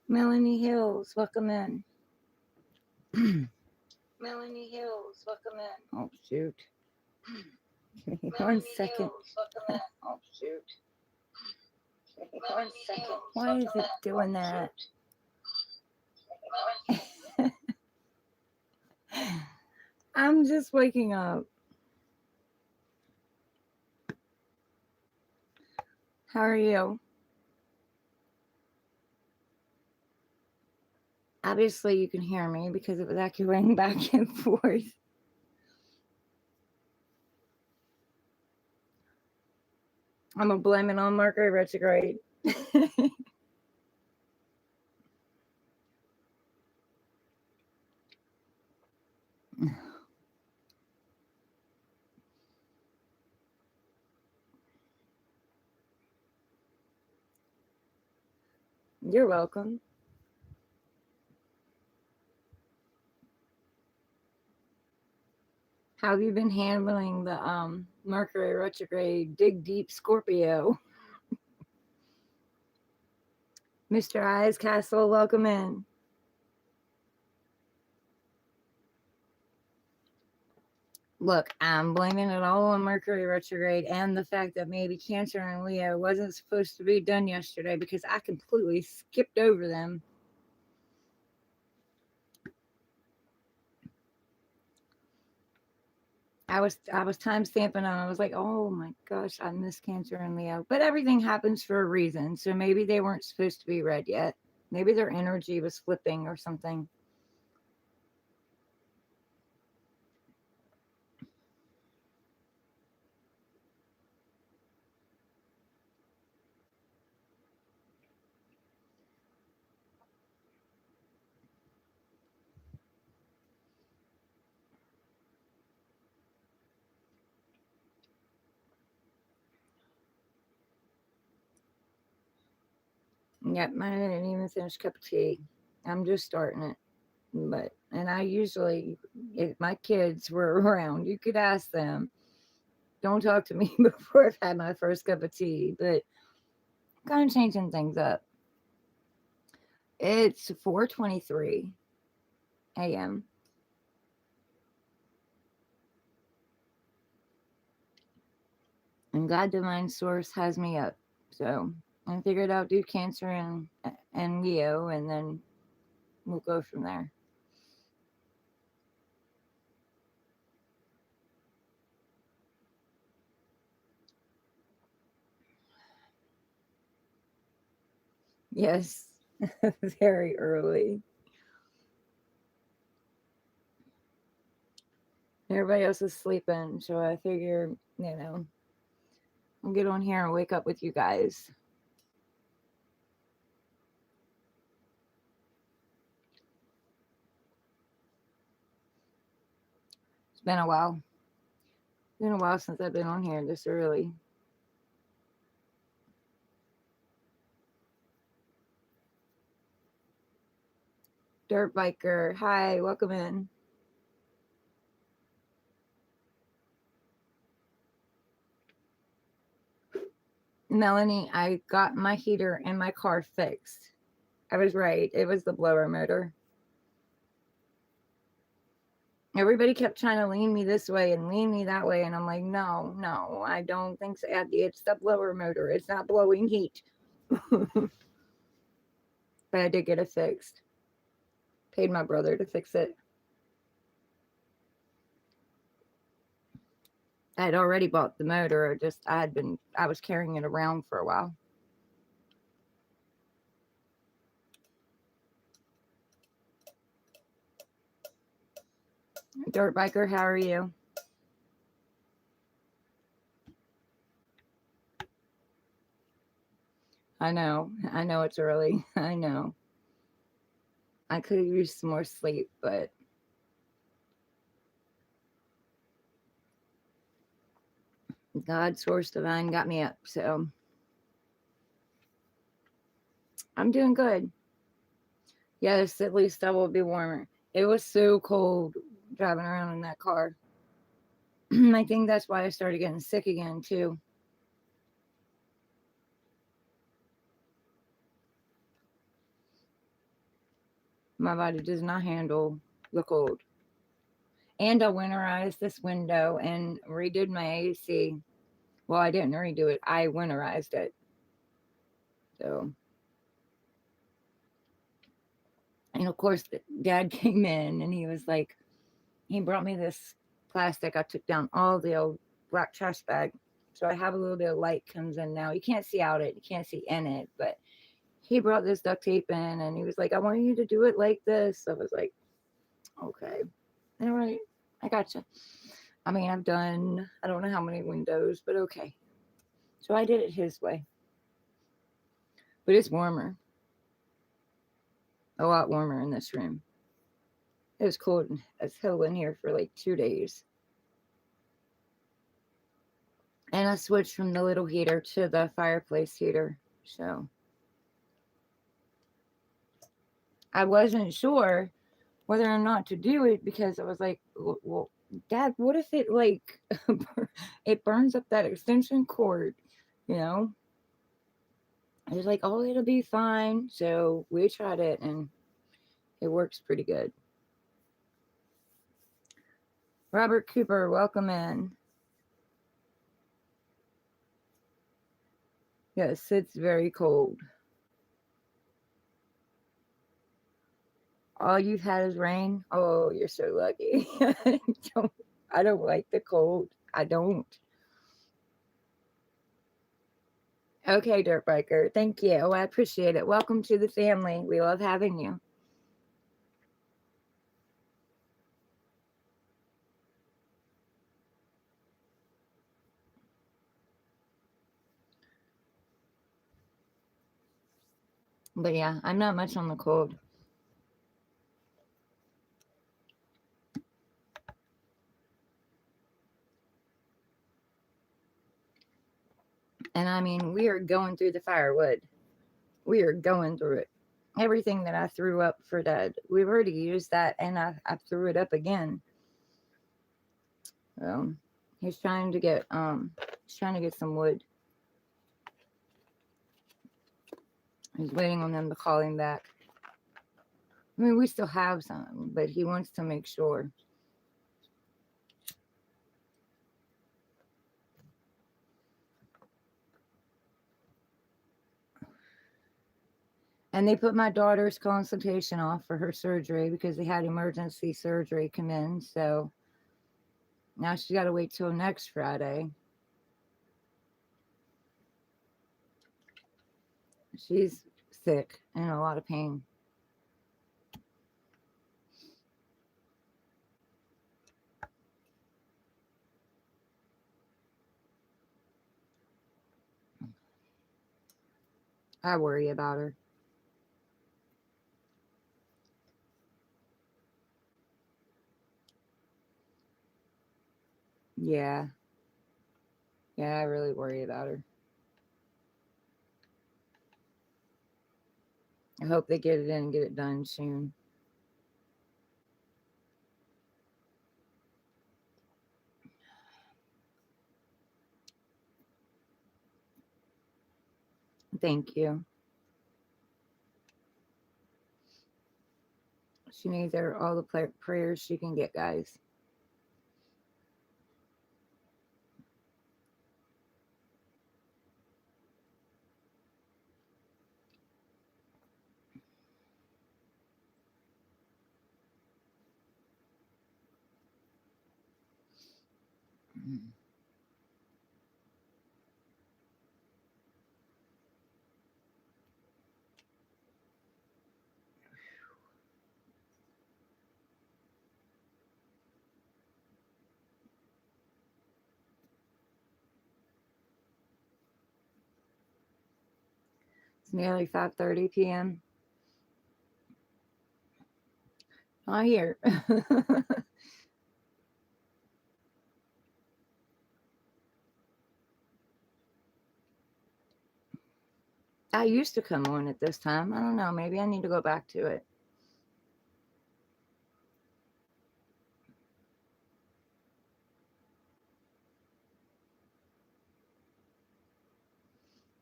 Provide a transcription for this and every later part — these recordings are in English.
Melanie Hills, welcome in. Melanie Hills, welcome in. Oh, shoot. Give me one Melanie second. Hills, welcome in. Oh shoot. One Melanie second. Hills, Why is welcome it in. Oh doing that? shoot. I'm just waking up. How are you? Obviously, you can hear me because it was echoing back and forth. I'm going to blame it on Mercury retrograde. You're welcome. How have you been handling the Mercury retrograde dig deep Scorpio? Mr. Eyes Castle, welcome in. Look, I'm blaming it all on Mercury retrograde and the fact that maybe Cancer and Leo wasn't supposed to be done yesterday because I completely skipped over them. I was time stamping them. I was like, oh my gosh, I miss Cancer and Leo. But everything happens for a reason. So maybe they weren't supposed to be read yet. Maybe their energy was flipping or something. Yep, mine didn't even finish cup of tea. I'm just starting it. But and I usually, if my kids were around, you could ask them. Don't talk to me before I've had my first cup of tea, but kind of changing things up. It's 4:23 a.m. and God Divine Source has me up. So I figured I'll do Cancer and Leo, and then we'll go from there. Yes, very early. Everybody else is sleeping, so I figure, I'll get on here and wake up with you guys. It's been a while. It's been a while since I've been on here this early. Dirt Biker, hi, welcome in. Melanie, I got my heater in my car fixed. I was right. It was the blower motor. Everybody kept trying to lean me this way and lean me that way. And I'm like, no, no, I don't think so. It's the blower motor. It's not blowing heat. But I did get it fixed. Paid my brother to fix it. I had already bought the motor. I was carrying it around for a while. Dirt Biker, how are you? I know it's early. I know. I could have used some more sleep, but God, Source Divine got me up. So I'm doing good. Yes, at least I will be warmer. It was so cold driving around in that car. I think that's why I started getting sick again, too. My body does not handle the cold. And I winterized this window and redid my AC. Well, I didn't redo it. I winterized it. So, and of course, Dad came in and he was like, he brought me this plastic. I took down all the old black trash bag. So I have a little bit of light comes in now. You can't see out it. You can't see in it. But he brought this duct tape in and he was like, I want you to do it like this. I was like, okay. All right. I gotcha. I mean, I've done, I don't know how many windows, but okay. So I did it his way. But it's warmer. A lot warmer in this room. It was cold as hell in here for like 2 days. And I switched from the little heater to the fireplace heater. So I wasn't sure whether or not to do it because I was like, well, Dad, what if it like it burns up that extension cord, you know? I was like, oh, it'll be fine. So we tried it and it works pretty good. Robert Cooper, welcome in. Yes, it's very cold. All you've had is rain. Oh, you're so lucky. I don't like the cold. I don't. Okay, Dirt Biker. Thank you. Oh, I appreciate it. Welcome to the family. We love having you. But yeah, I'm not much on the cold. And I mean, we are going through the firewood. We are going through it. Everything that I threw up for Dad, we've already used that, and I threw it up again. He's trying to get some wood. He's waiting on them to call him back. I mean, we still have some, but he wants to make sure. And they put my daughter's consultation off for her surgery because they had emergency surgery come in. So now she's got to wait till next Friday. She's sick and in a lot of pain. I worry about her. Yeah. Yeah, I really worry about her. I hope they get it in and get it done soon. Thank you. She needs all the prayers she can get, guys. It's nearly 5:30 p.m. Not here. I used to come on at this time. I don't know. Maybe I need to go back to it.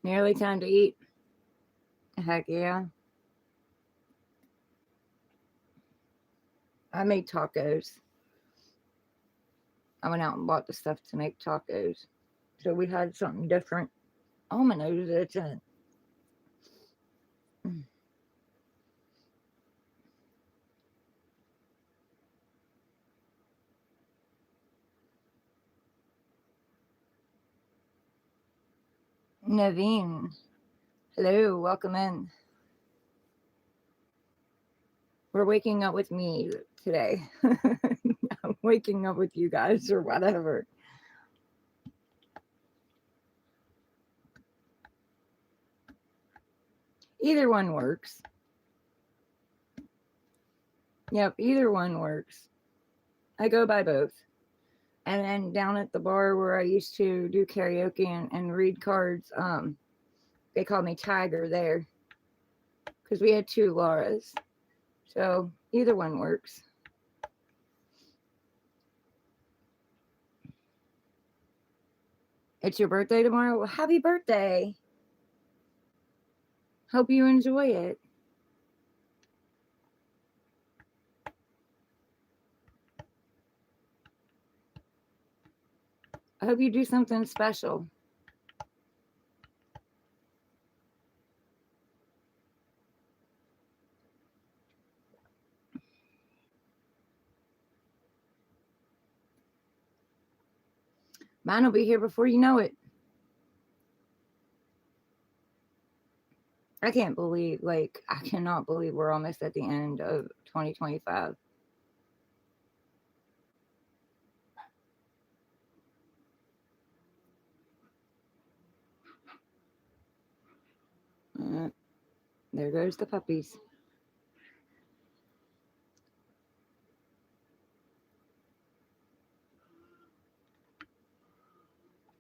Nearly time to eat. Heck yeah. I made tacos. I went out and bought the stuff to make tacos. So we had something different. Oh, my nose is itching. Naveen, hello, welcome in. We're waking up with me today. I'm waking up with you guys or whatever. Either one works. Yep, either one works. I go by both. And then down at the bar where I used to do karaoke and read cards, they called me Tiger there because we had two Lauras. So either one works. It's your birthday tomorrow? Well, happy birthday. Hope you enjoy it. I hope you do something special. Mine will be here before you know it. I can't believe, I cannot believe we're almost at the end of 2025. There goes the puppies.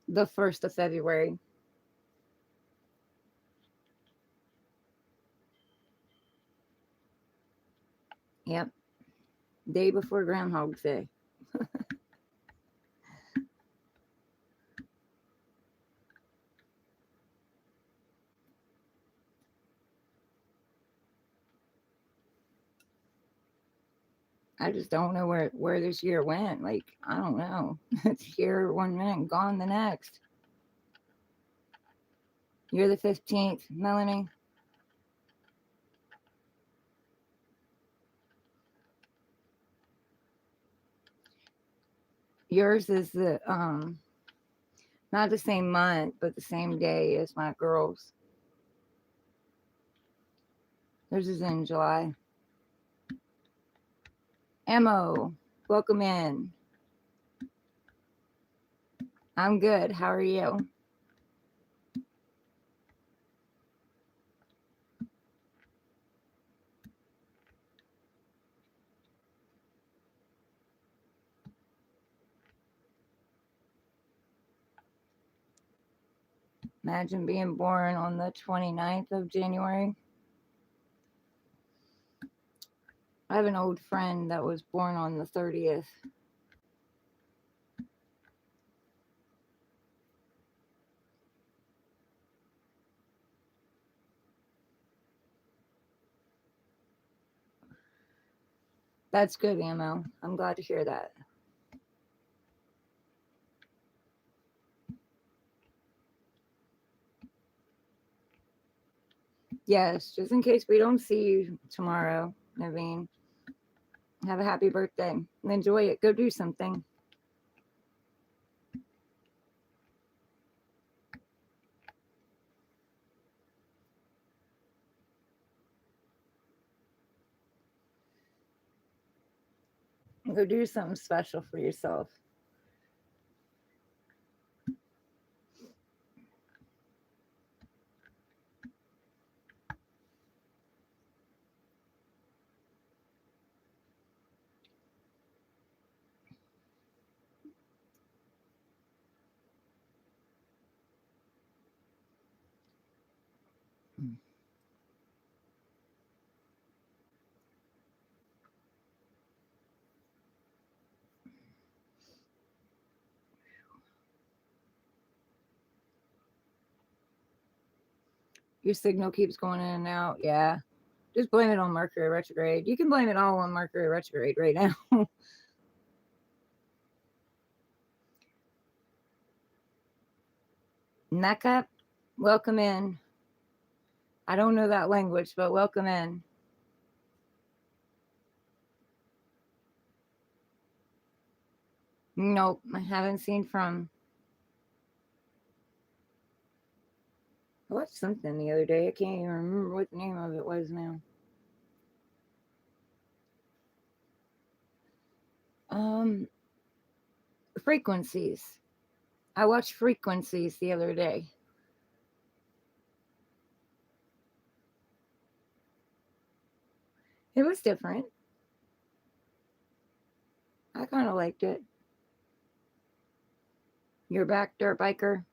The 1st of February. Yep. Day before Groundhog's Day. I just don't know where this year went. I don't know. It's here one minute and gone the next. You're the 15th, Melanie. Yours is the not the same month, but the same day as my girls. Yours is in July. Emo, welcome in. I'm good. How are you? Imagine being born on the 29th of January. I have an old friend that was born on the 30th. That's good, Amo. I'm glad to hear that. Yes, just in case we don't see you tomorrow, Naveen. Have a happy birthday. Enjoy it. Go do something. Go do something special for yourself. Your signal keeps going in and out. Yeah. Just blame it on Mercury retrograde. You can blame it all on Mercury retrograde right now. Nakap, welcome in. I don't know that language, but welcome in. Nope, I haven't seen from. I watched something the other day. I can't even remember what the name of it was now. Frequencies. I watched Frequencies the other day. It was different. I kind of liked it. You're back, dirt biker.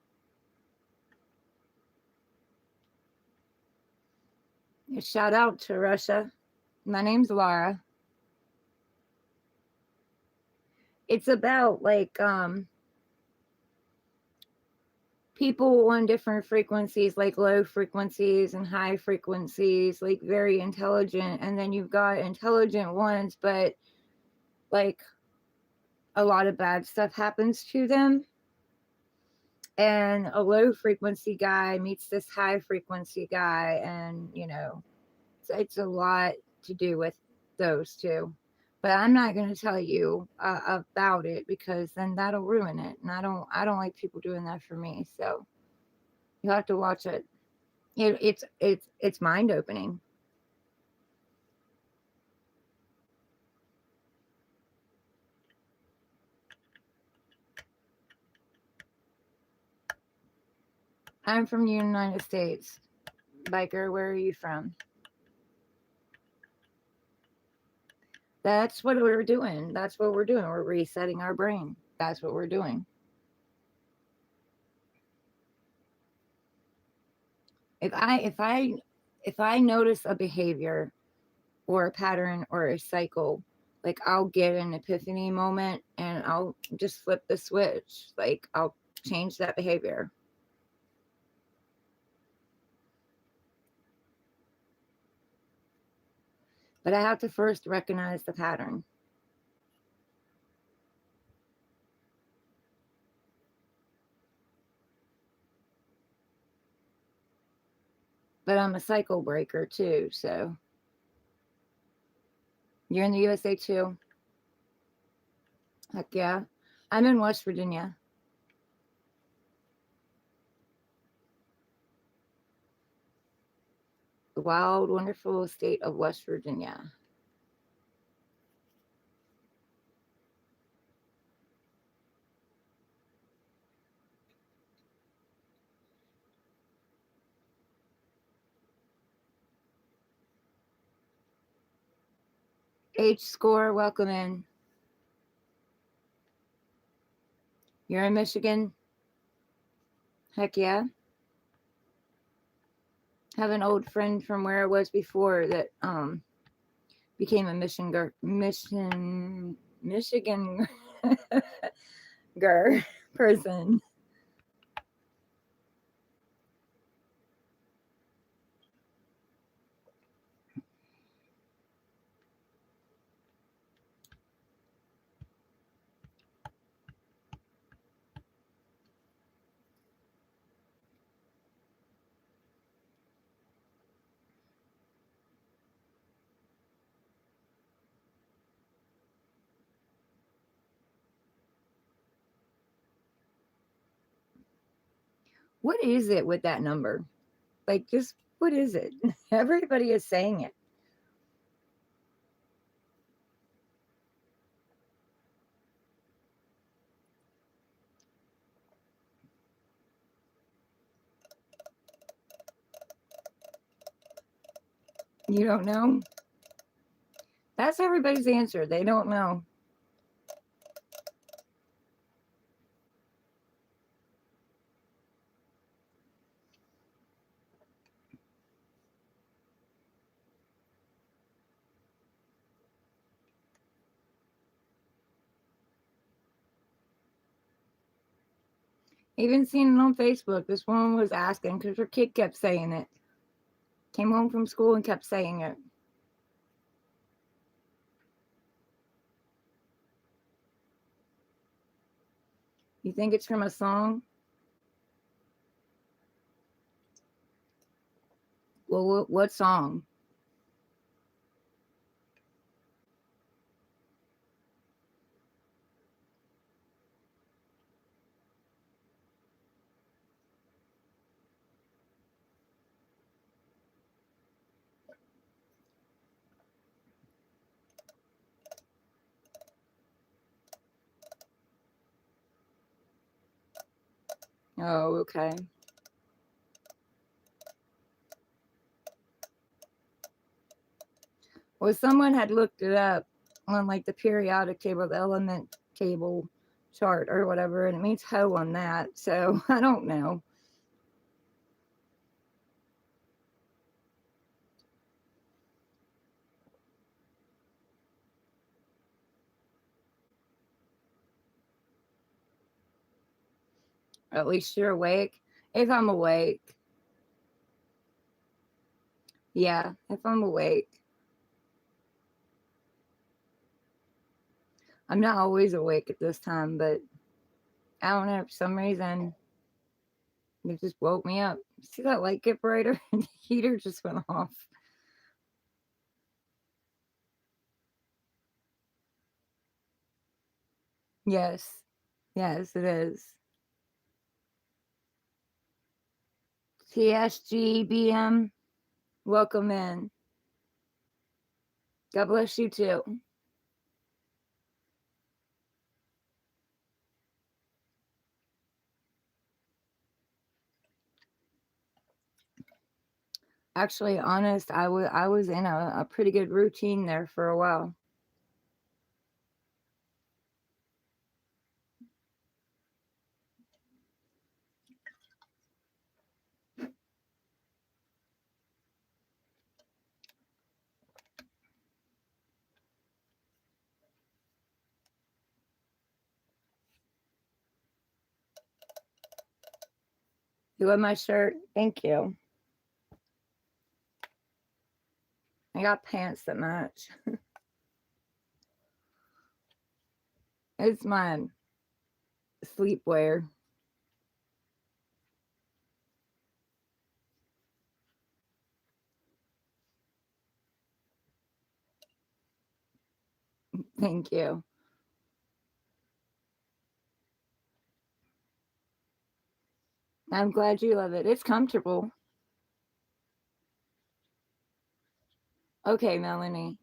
A shout out to Russia. My name's Laura. It's about like people on different frequencies, like low frequencies and high frequencies, like very intelligent, and then you've got intelligent ones, but like a lot of bad stuff happens to them. And a low frequency guy meets this high frequency guy, and it's a lot to do with those two. But I'm not going to tell you about it, because then that'll ruin it, and I don't like people doing that for me. So you have to watch it. It's mind opening. I'm from the United States. Biker, where are you from? That's what we're doing. That's what we're doing. We're resetting our brain. That's what we're doing. If I notice a behavior or a pattern or a cycle, like I'll get an epiphany moment and I'll just flip the switch. Like I'll change that behavior. But I have to first recognize the pattern. But I'm a cycle breaker too, so you're in the USA too? Heck yeah. I'm in West Virginia. The wild, wonderful state of West Virginia. H score, welcome in. You're in Michigan? Heck yeah. Have an old friend from where I was before that became a Michigan person. What is it with that number? Like, just what is it? Everybody is saying it. You don't know? That's everybody's answer. They don't know. Even seen it on Facebook. This woman was asking because her kid kept saying it. Came home from school and kept saying it. You think it's from a song? Well, what song? Oh, okay. Well, someone had looked it up on like the periodic table, the element table chart or whatever, and it means hoe on that. So I don't know. At least you're awake. If I'm awake. Yeah, if I'm awake. I'm not always awake at this time, but I don't know. For some reason, it just woke me up. See that light get brighter? The heater just went off. Yes. Yes, it is. TSGBM, welcome in. God bless you too. Actually, honest, I was in a pretty good routine there for a while. You love my shirt? Thank you. I got pants that match. It's my sleepwear. Thank you. I'm glad you love it. It's comfortable. Okay, Melanie.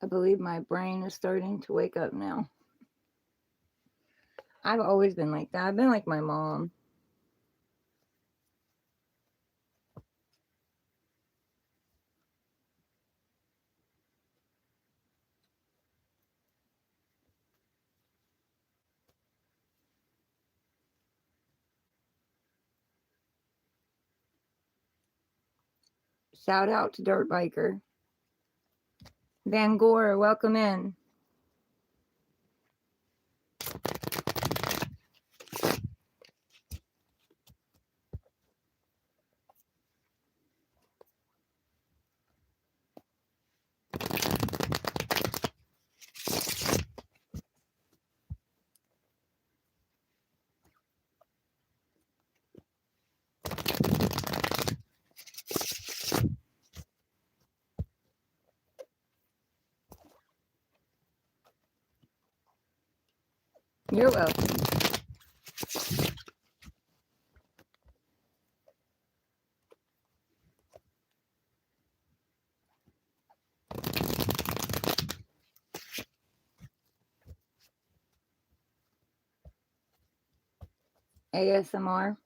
I believe my brain is starting to wake up now. I've always been like that. I've been like my mom. Shout out to Dirt Biker. Van Gore, welcome in. You're welcome. ASMR.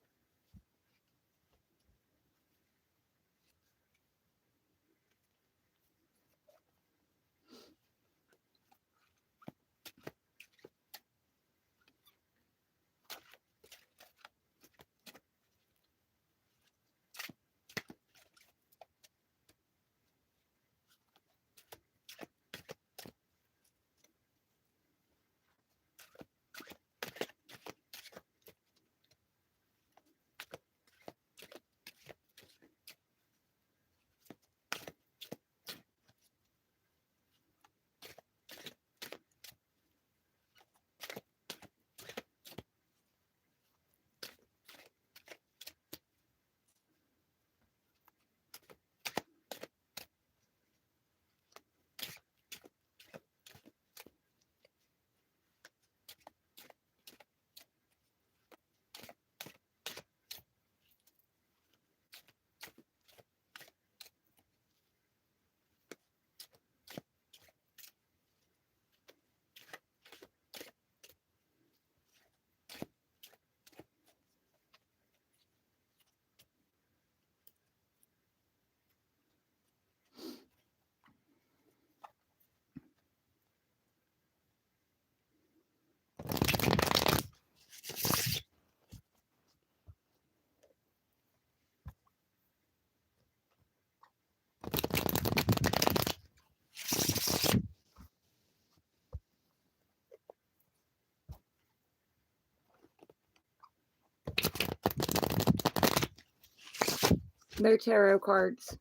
They're tarot cards.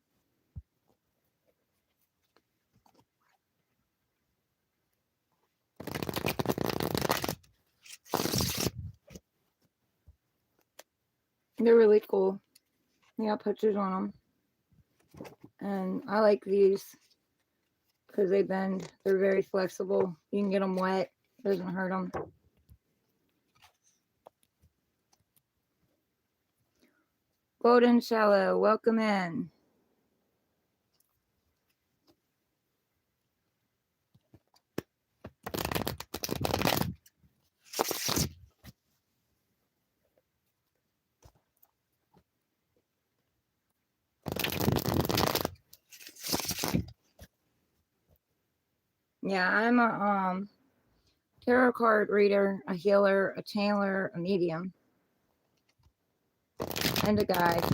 They're really cool. They got pictures on them. And I like these because they bend. They're very flexible. You can get them wet. Doesn't hurt them. Golden Shallow, welcome in. Yeah, I'm a tarot card reader, a healer, a channeler, a medium, and a guide.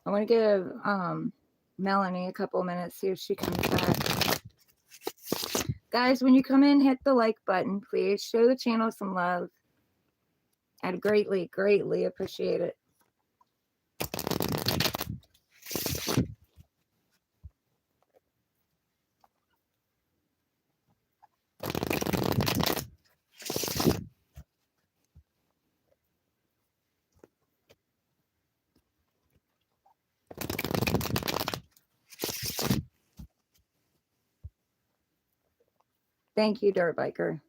I want to give Melanie a couple minutes, see if she comes back. Guys, when you come in, hit the like button, please. Show the channel some love. I'd greatly, greatly appreciate it. Thank you, Dirt Biker.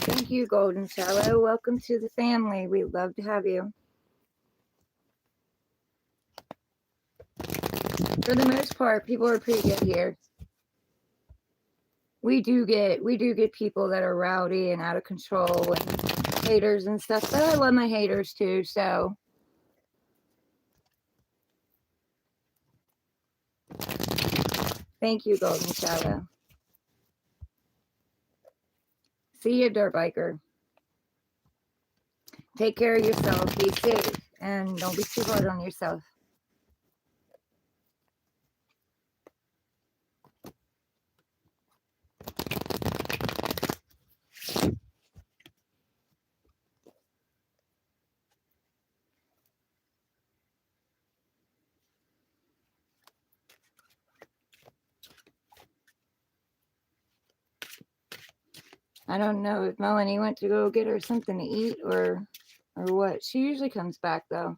Thank you, Golden Shallow. Welcome to the family. We'd love to have you. For the most part, people are pretty good here. We do get people that are rowdy and out of control and haters and stuff, but I love my haters too, so thank you, Golden Shadow. See you, Dirt Biker. Take care of yourself, be safe, and don't be too hard on yourself. I don't know if Melanie went to go get her something to eat or what. She usually comes back though.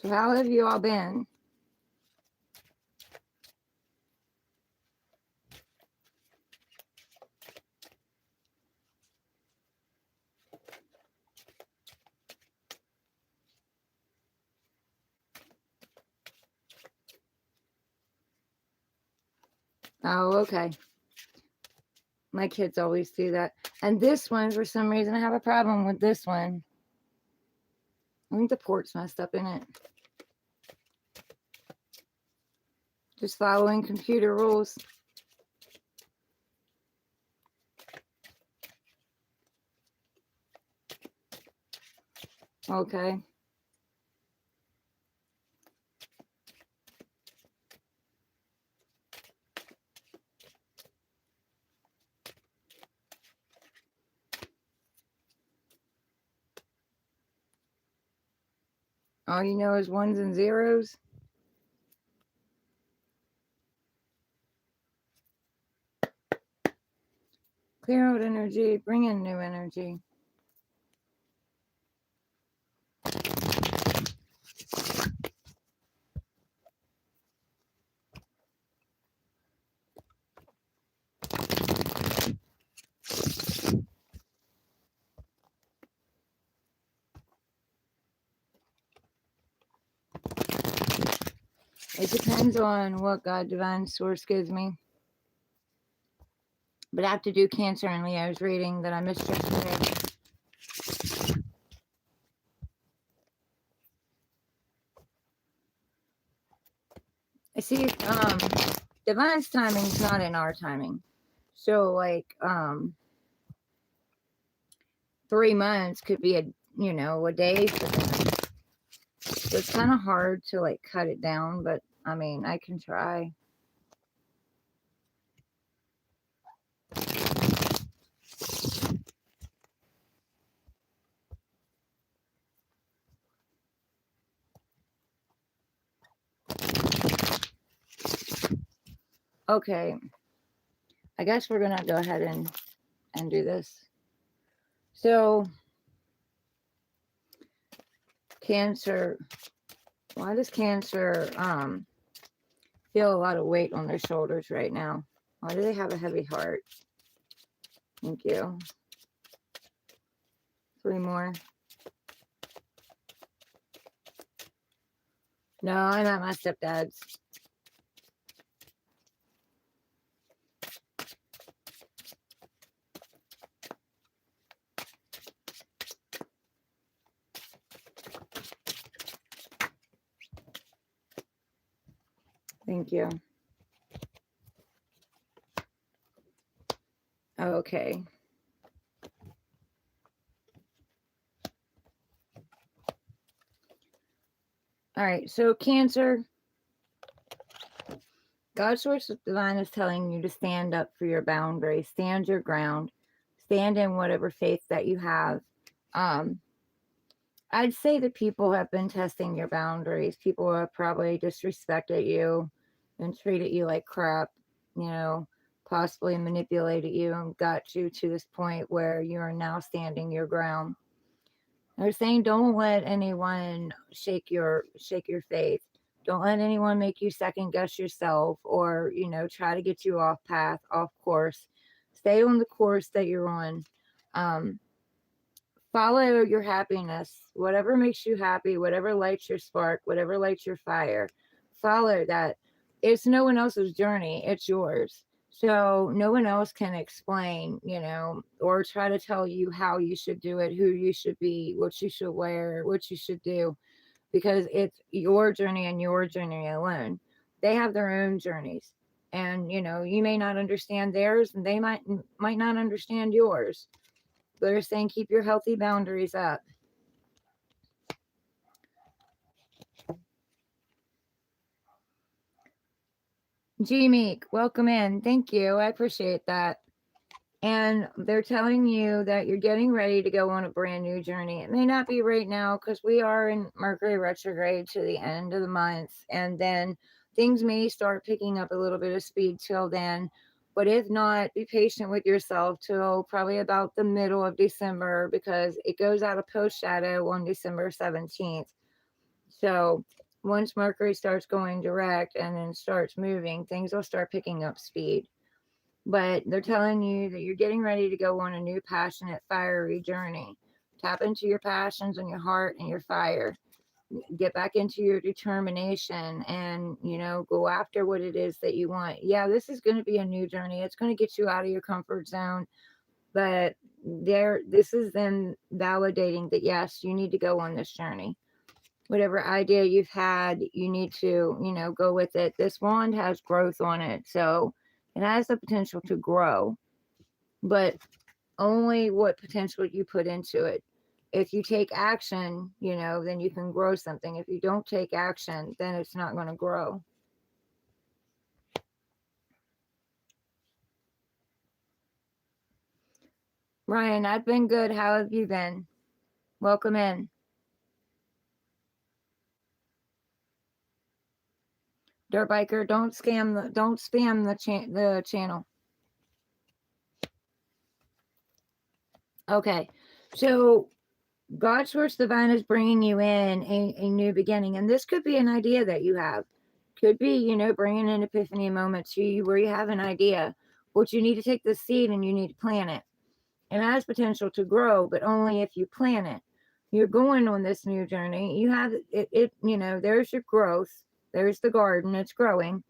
So how have you all been? Oh, okay. My kids always do that. And this one, for some reason, I have a problem with this one. I think the port's messed up in it. Just following computer rules. Okay. All you know is ones and zeros. Clear out energy, bring in new energy. It depends on what God Divine Source gives me. But I have to do Cancer and Leo's reading that I missed yesterday. I see Divine's timing is not in our timing. So like 3 months could be a day for them. So it's kind of hard to like cut it down, but I mean I can try. Okay, I guess we're gonna go ahead and do this. So Cancer, why does Cancer feel a lot of weight on their shoulders right now? Why do they have a heavy heart? Thank you. 3 more. No, I'm at my stepdad's. Thank you. Okay. All right, so Cancer, God's Source Divine is telling you to stand up for your boundaries, stand your ground, stand in whatever faith that you have. I'd say that people have been testing your boundaries. People have probably disrespected you and treated you like crap, possibly manipulated you and got you to this point where you are now standing your ground. They're saying don't let anyone shake your faith. Don't let anyone make you second guess yourself or, try to get you off path, off course. Stay on the course that you're on. Follow your happiness, whatever makes you happy, whatever lights your spark, whatever lights your fire. Follow that. It's no one else's journey, it's yours. So no one else can explain, or try to tell you how you should do it, who you should be, what you should wear, what you should do, because it's your journey and your journey alone. They have their own journeys. And you may not understand theirs and they might not understand yours. They're saying keep your healthy boundaries up. G Meek, welcome in. Thank you. I appreciate that. And they're telling you that you're getting ready to go on a brand new journey. It may not be right now because we are in Mercury retrograde to the end of the month. And then things may start picking up a little bit of speed till then. But if not, be patient with yourself till probably about the middle of December because it goes out of post shadow on December 17th. So once Mercury starts going direct and then starts moving, things will start picking up speed. But they're telling you that you're getting ready to go on a new passionate, fiery journey. Tap into your passions and your heart and your fire. Get back into your determination and, go after what it is that you want. Yeah, this is going to be a new journey. It's going to get you out of your comfort zone. But this is them validating that, yes, you need to go on this journey. Whatever idea you've had, you need to, go with it. This wand has growth on it. So it has the potential to grow, but only what potential you put into it. If you take action, then you can grow something. If you don't take action, then it's not going to grow. Ryan, I've been good. How have you been? Welcome in. Dirt biker, don't spam the channel. Okay. So God Source Divine is bringing you in a new beginning. And this could be an idea that you have. Could be, bringing an epiphany moment to you where you have an idea, but you need to take the seed and you need to plant it. It has potential to grow, but only if you plant it. You're going on this new journey. You have there's your growth. There's the garden. It's growing.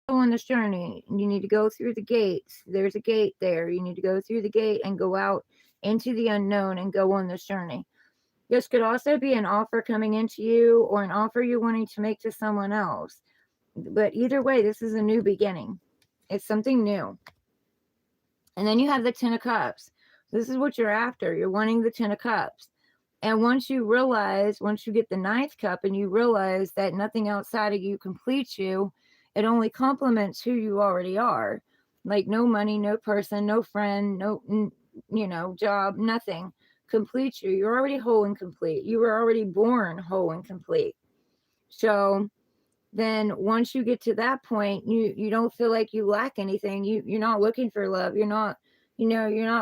On this journey, you need to go through the gates. There's a gate there. You need to go through the gate and go out into the unknown and go on this journey. This could also be an offer coming into you or an offer you're wanting to make to someone else. But either way, this is a new beginning. It's something new. And then you have the 10 of Cups. This is what you're after. You're wanting the 10 of Cups. And once you get the 9th cup and you realize that nothing outside of you completes you, it only complements who you already are. Like no money, no person, no friend, no, job, nothing completes you. You're already whole and complete. You were already born whole and complete. So then once you get to that point, you don't feel like you lack anything. You're not looking for love. You're not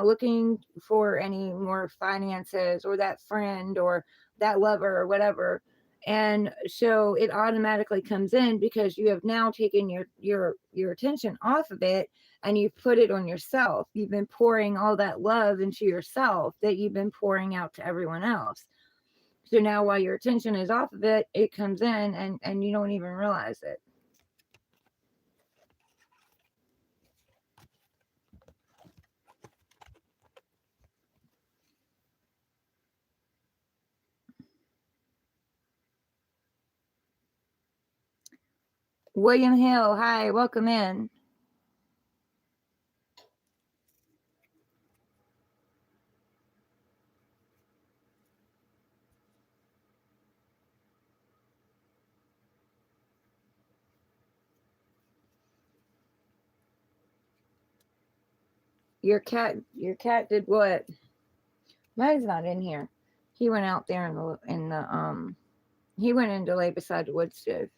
looking for any more finances or that friend or that lover or whatever. And so it automatically comes in because you have now taken your attention off of it and you've put it on yourself. You've been pouring all that love into yourself that you've been pouring out to everyone else. So now while your attention is off of it, it comes in and you don't even realize it. William Hill, hi, welcome in. Your cat did what? Mine's not in here. He went out there he went in to lay beside the wood stove.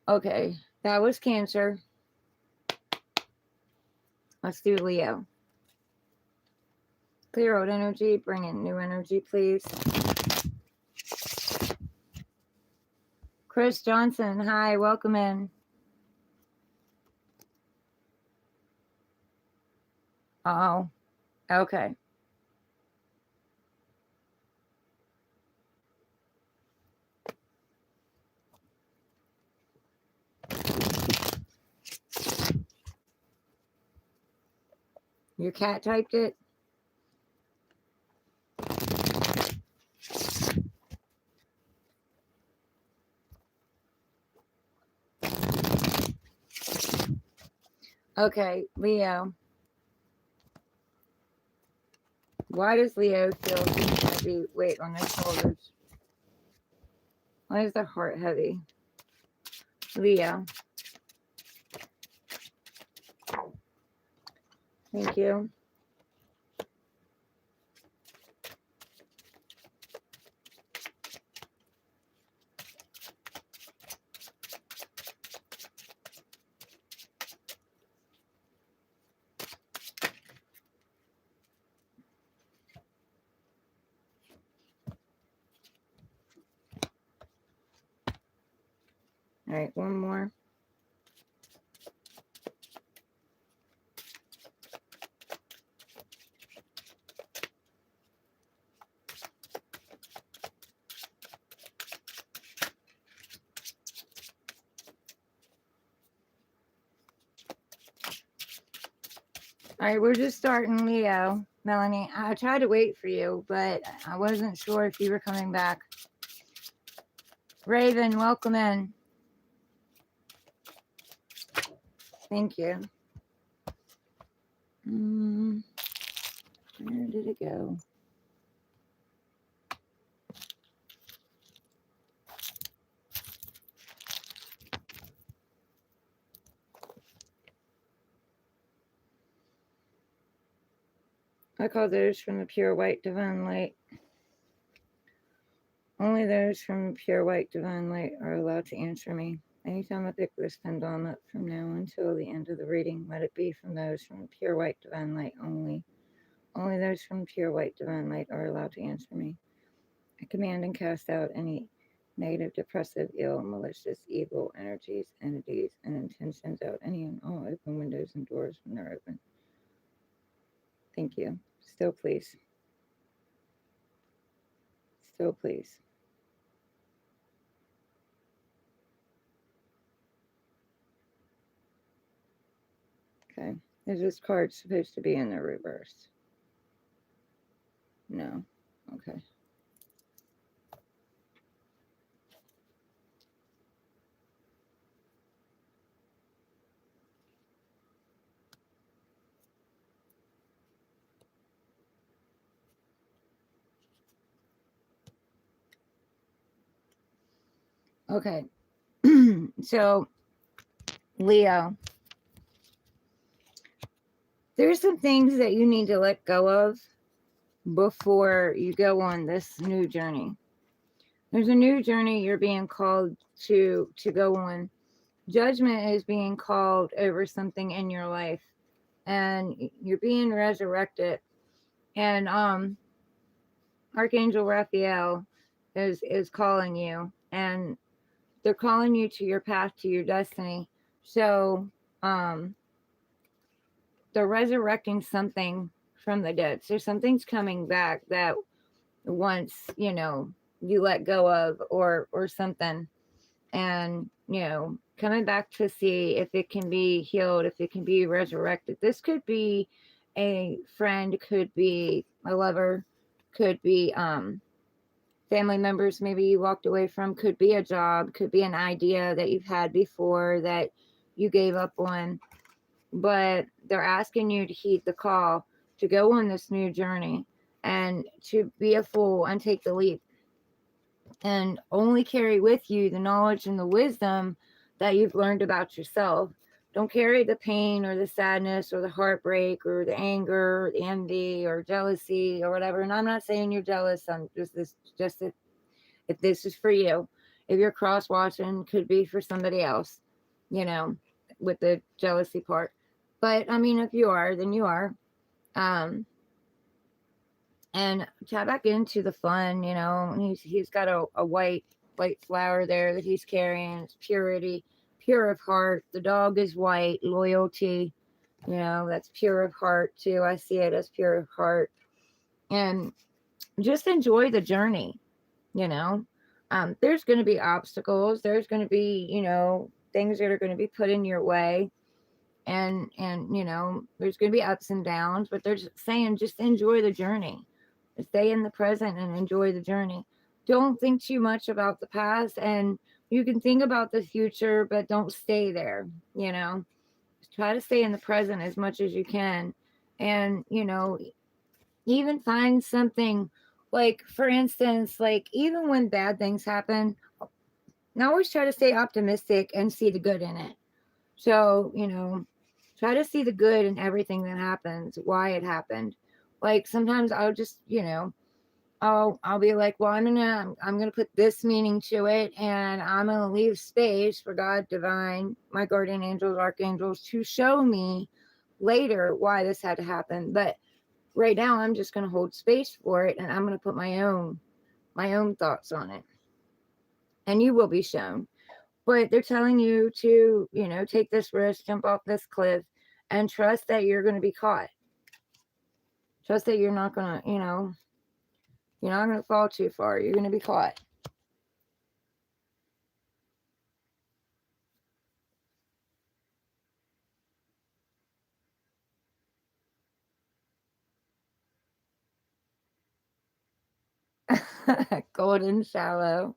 Okay, that was Cancer. Let's do Leo. Clear old energy, bring in new energy, please. Chris Johnson, hi, welcome in. Oh, okay. Your cat typed it? Okay, Leo. Why does Leo feel heavy weight on their shoulders? Why is their heart heavy? Leo. Thank you. All right, one more. All right, we're just starting, Leo. Melanie, I tried to wait for you, but I wasn't sure if you were coming back. Raven, welcome in. Thank you. Where did it go? I call those from the pure white divine light. Only those from pure white divine light are allowed to answer me. Anytime I pick this pendulum up from now until the end of the reading, let it be from those from pure white divine light only. Only those from pure white divine light are allowed to answer me. I command and cast out any negative, depressive, ill, malicious, evil energies, entities, and intentions out any and all open windows and doors when they're open. Thank you. Still, please. Still, please. Okay. Is this card supposed to be in the reverse? No. Okay. Okay. So, Leo, there's some things that you need to let go of before you go on this new journey. There's a new journey you're being called to go on. Judgment is being called over something in your life, and you're being resurrected. And Archangel Raphael is calling you, and they're calling you to your path, to your destiny. So they're resurrecting something from the dead. So something's coming back that once you let go of, or something, and coming back to see if it can be healed, if it can be resurrected. This could be a friend, could be a lover, could be family members maybe you walked away from, could be a job, could be an idea that you've had before that you gave up on. But they're asking you to heed the call to go on this new journey and to be a fool and take the leap, and only carry with you the knowledge and the wisdom that you've learned about yourself. Don't carry the pain or the sadness or the heartbreak or the anger or the envy or jealousy or whatever. And I'm not saying you're jealous. I'm just if this is for you. If you're cross watching, could be for somebody else, with the jealousy part. But I mean, if you are, then you are. And tap back into the fun. He's got a white flower there that he's carrying. It's purity, pure of heart. The dog is white, loyalty. That's pure of heart too. I see it as pure of heart. And just enjoy the journey. There's going to be obstacles. There's going to be things that are going to be put in your way, and there's going to be ups and downs. But they're just saying, just enjoy the journey. Stay in the present and enjoy the journey. Don't think too much about the past, and you can think about the future, but don't stay there. Try to stay in the present as much as you can. And even find something, like, for instance, like, even when bad things happen, I always try to stay optimistic and see the good in it. So try to see the good in everything that happens, why it happened. Like, sometimes I'll just I'll be like, well, I'm gonna put this meaning to it, and I'm gonna leave space for God, divine, my guardian angels, archangels, to show me later why this had to happen. But right now, I'm just gonna hold space for it, and I'm gonna put my own thoughts on it, and you will be shown. But they're telling you to take this risk, jump off this cliff, and trust that you're gonna be caught. Trust that you're not gonna you're not gonna fall too far. You're gonna be caught. Golden Shallow.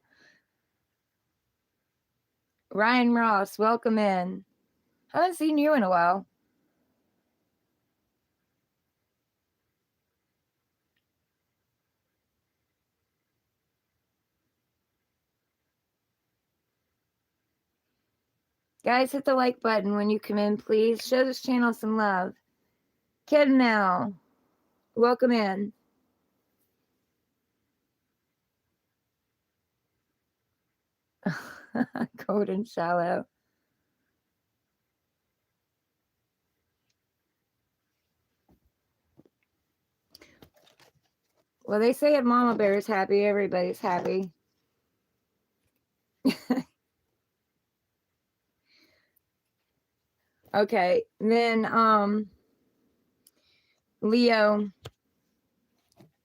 Ryan Ross, welcome in. Haven't seen you in a while. Guys, hit the like button when you come in, please. Show this channel some love. Kid Mel, welcome in. Cold and shallow. Well, they say if Mama Bear is happy, everybody's happy. Okay, then Leo,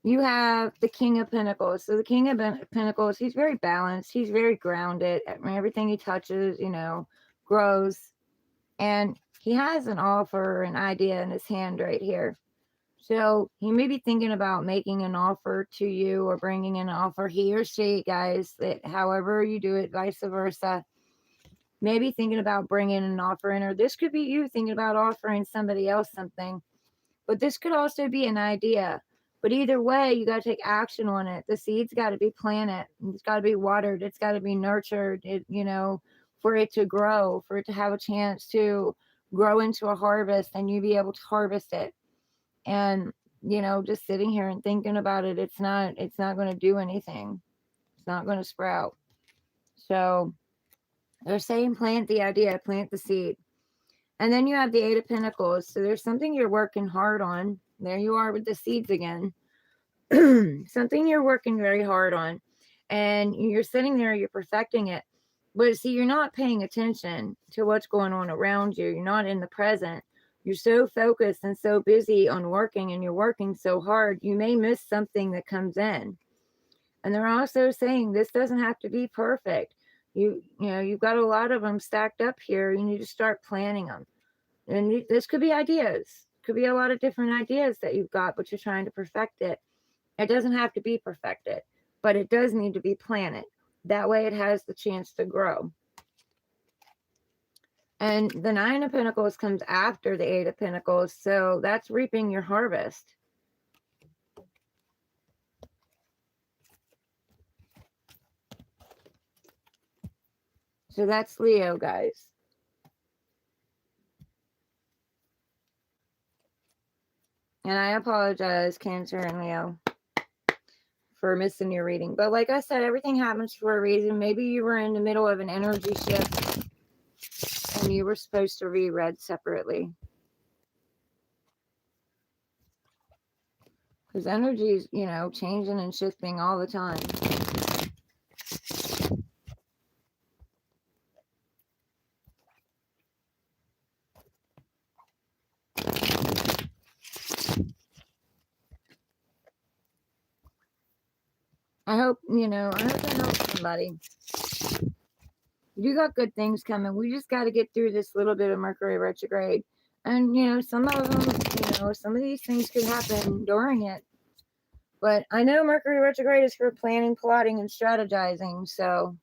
you have the King of Pentacles. So the King of Pentacles, he's very balanced. He's very grounded. I mean, everything he touches, grows. And he has an offer, an idea in his hand right here. So he may be thinking about making an offer to you or bringing an offer, he or she, guys, that however you do it, vice versa. Maybe thinking about bringing an offer in, or this could be you thinking about offering somebody else something. But this could also be an idea. But either way, you got to take action on it. The seed's got to be planted. It's got to be watered. It's got to be nurtured, for it to grow, for it to have a chance to grow into a harvest and you be able to harvest it. And, just sitting here and thinking about it, it's not going to do anything. It's not going to sprout. So they're saying plant the idea, plant the seed. And then you have the Eight of Pentacles. So there's something you're working hard on. There you are with the seeds again. Something you're working very hard on. And you're sitting there, you're perfecting it. But see, you're not paying attention to what's going on around you. You're not in the present. You're so focused and so busy on working, and you're working so hard, you may miss something that comes in. And they're also saying this doesn't have to be perfect. You've got a lot of them stacked up here. You need to start planning them. And this could be ideas. Could be a lot of different ideas that you've got, but you're trying to perfect it. It doesn't have to be perfected, but it does need to be planted. That way it has the chance to grow. And the Nine of Pentacles comes after the Eight of Pentacles, so that's reaping your harvest. So that's Leo, guys. And I apologize, Cancer and Leo, for missing your reading. But like I said, everything happens for a reason. Maybe you were in the middle of an energy shift and you were supposed to be read separately. Because energy is, changing and shifting all the time. I hope that helps somebody. You got good things coming. We just got to get through this little bit of Mercury retrograde. And, some of them, some of these things could happen during it. But I know Mercury retrograde is for planning, plotting, and strategizing. So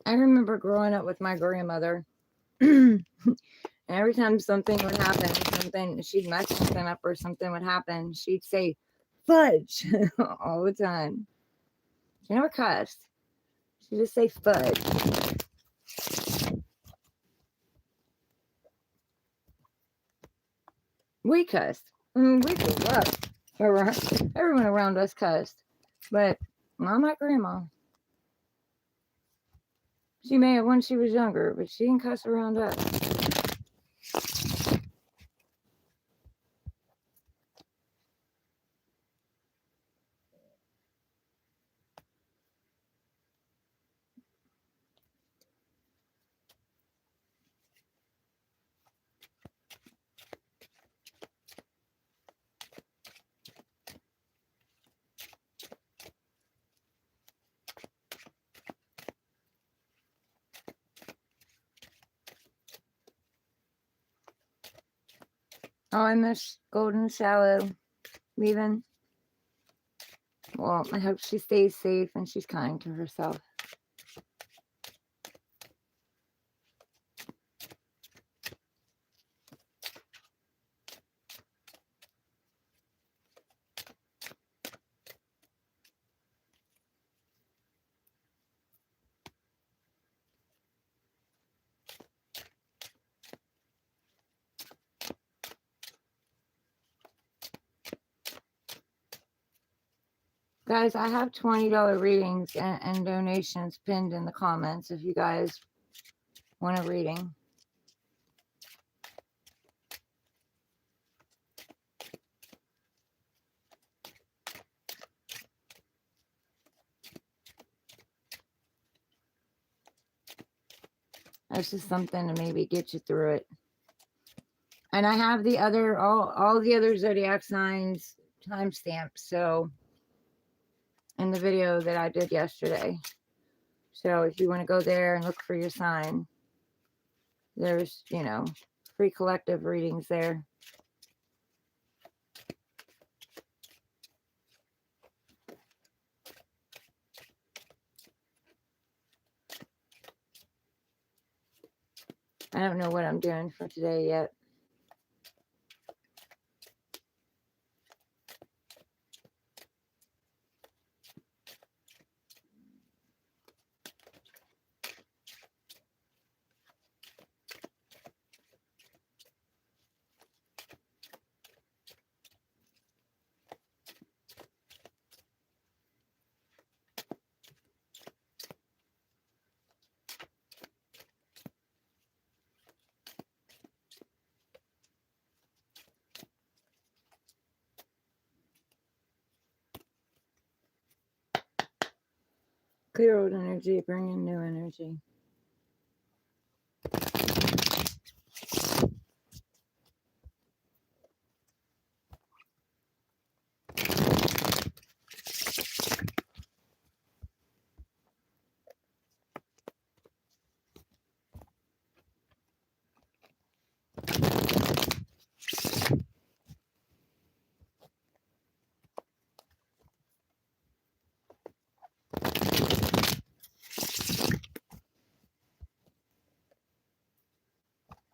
I remember growing up with my grandmother. And every time something would happen, she'd mess something up or something would happen, she'd say, fudge, all the time. She never cussed. She'd just say fudge. We cussed. We grew up. Everyone around us cussed. But not my grandma. She may have when she was younger, but she didn't cuss around us. Oh, I miss Golden Shallow leaving. Well, I hope she stays safe and she's kind to herself. Guys, I have $20 readings and donations pinned in the comments if you guys want a reading. That's just something to maybe get you through it. And I have the other, all the other zodiac signs timestamps. So in the video that I did yesterday. So if you want to go there and look for your sign, there's, you know, free collective readings there. I don't know what I'm doing for today yet. Clear old energy, bring in new energy.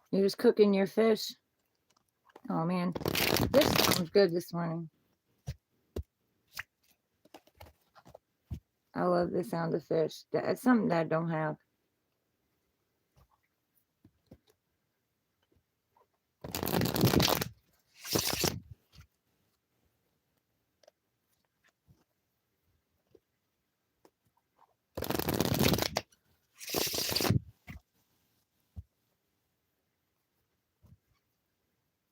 You're just cooking your fish. Oh man, this sounds good this morning. I love the sound of fish. That's something that I don't have.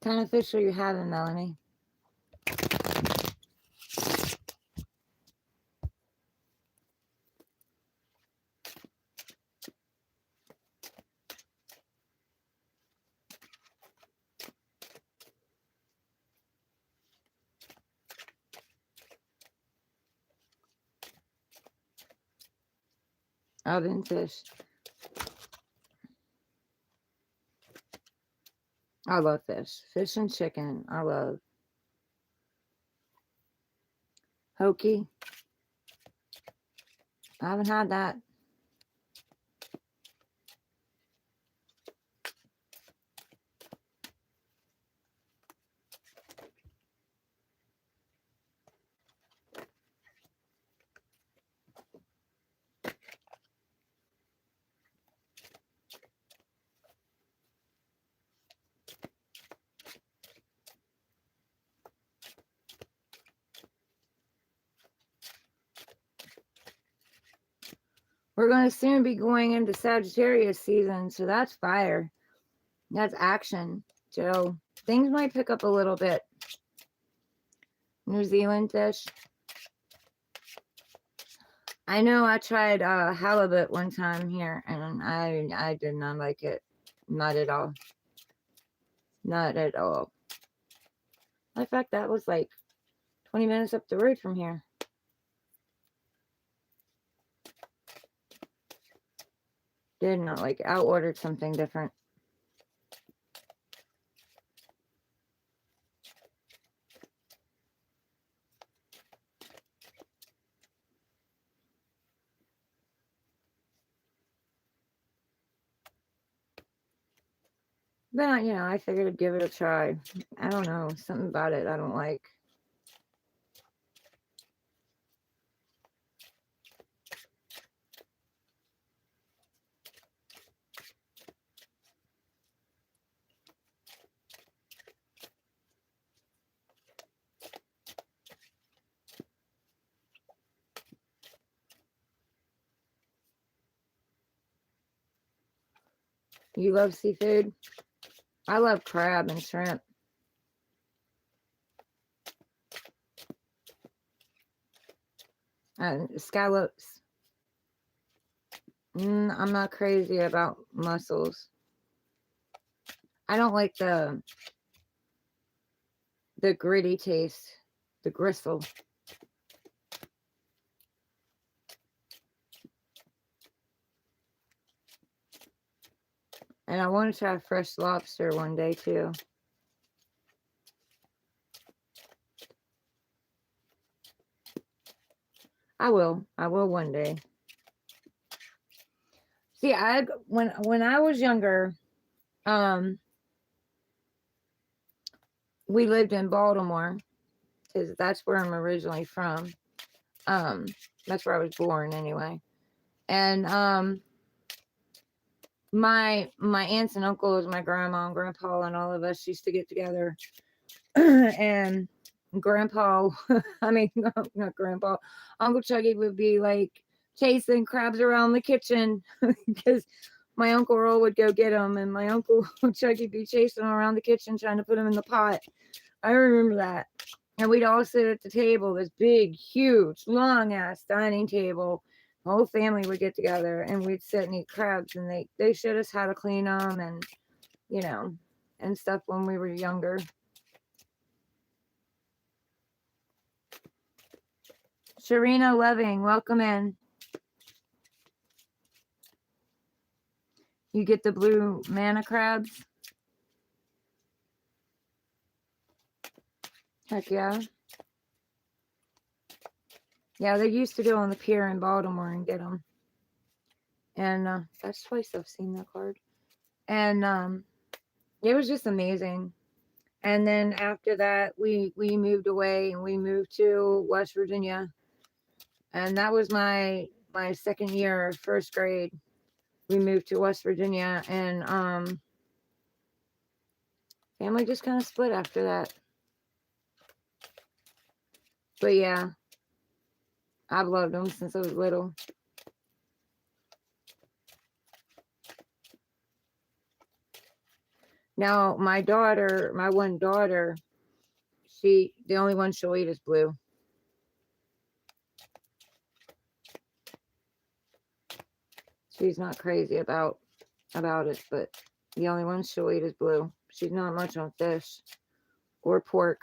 What kind of fish are you having, Melanie? Oven fish. I love fish. Fish and chicken. I love. Hoki. I haven't had that. We're going to soon be going into Sagittarius season, so that's fire. That's action. So things might pick up a little bit. New Zealand fish. I know I tried halibut one time here, and I did not like it. Not at all. Not at all. In fact, that was like 20 minutes up the road from here. Did not like it. I ordered something different. But, you know, I figured I'd give it a try. I don't know. Something about it I don't like. You love seafood? I love crab and shrimp. Scallops. I'm not crazy about mussels. I don't like the gritty taste, the gristle. And I want to try fresh lobster one day too. I will one day. See, when I was younger, we lived in Baltimore because that's where I'm originally from. That's where I was born anyway. And my aunts and uncles, my grandma and grandpa, and all of us used to get together. And grandpa, I mean, not grandpa, Uncle Chuggy would be like chasing crabs around the kitchen because my Uncle Earl would go get them, and my Uncle Chuggy would be chasing them around the kitchen trying to put them in the pot. I remember that. And we'd all sit at the table, this big, huge, long ass dining table. The whole family would get together and we'd sit and eat crabs, and they showed us how to clean them and, you know, and stuff when we were younger. Sharina Loving, welcome in. You get the blue manna crabs? Heck yeah. Yeah, they used to go on the pier in Baltimore and get them. And that's twice I've seen that card. And it was just amazing. And then after that, we moved away and we moved to West Virginia. And that was my second year, first grade. We moved to West Virginia, and family just kind of split after that. But yeah, I've loved them since I was little. Now, my one daughter, the only one she'll eat is blue. She's not crazy about it, but the only one she'll eat is blue. She's not much on fish or pork.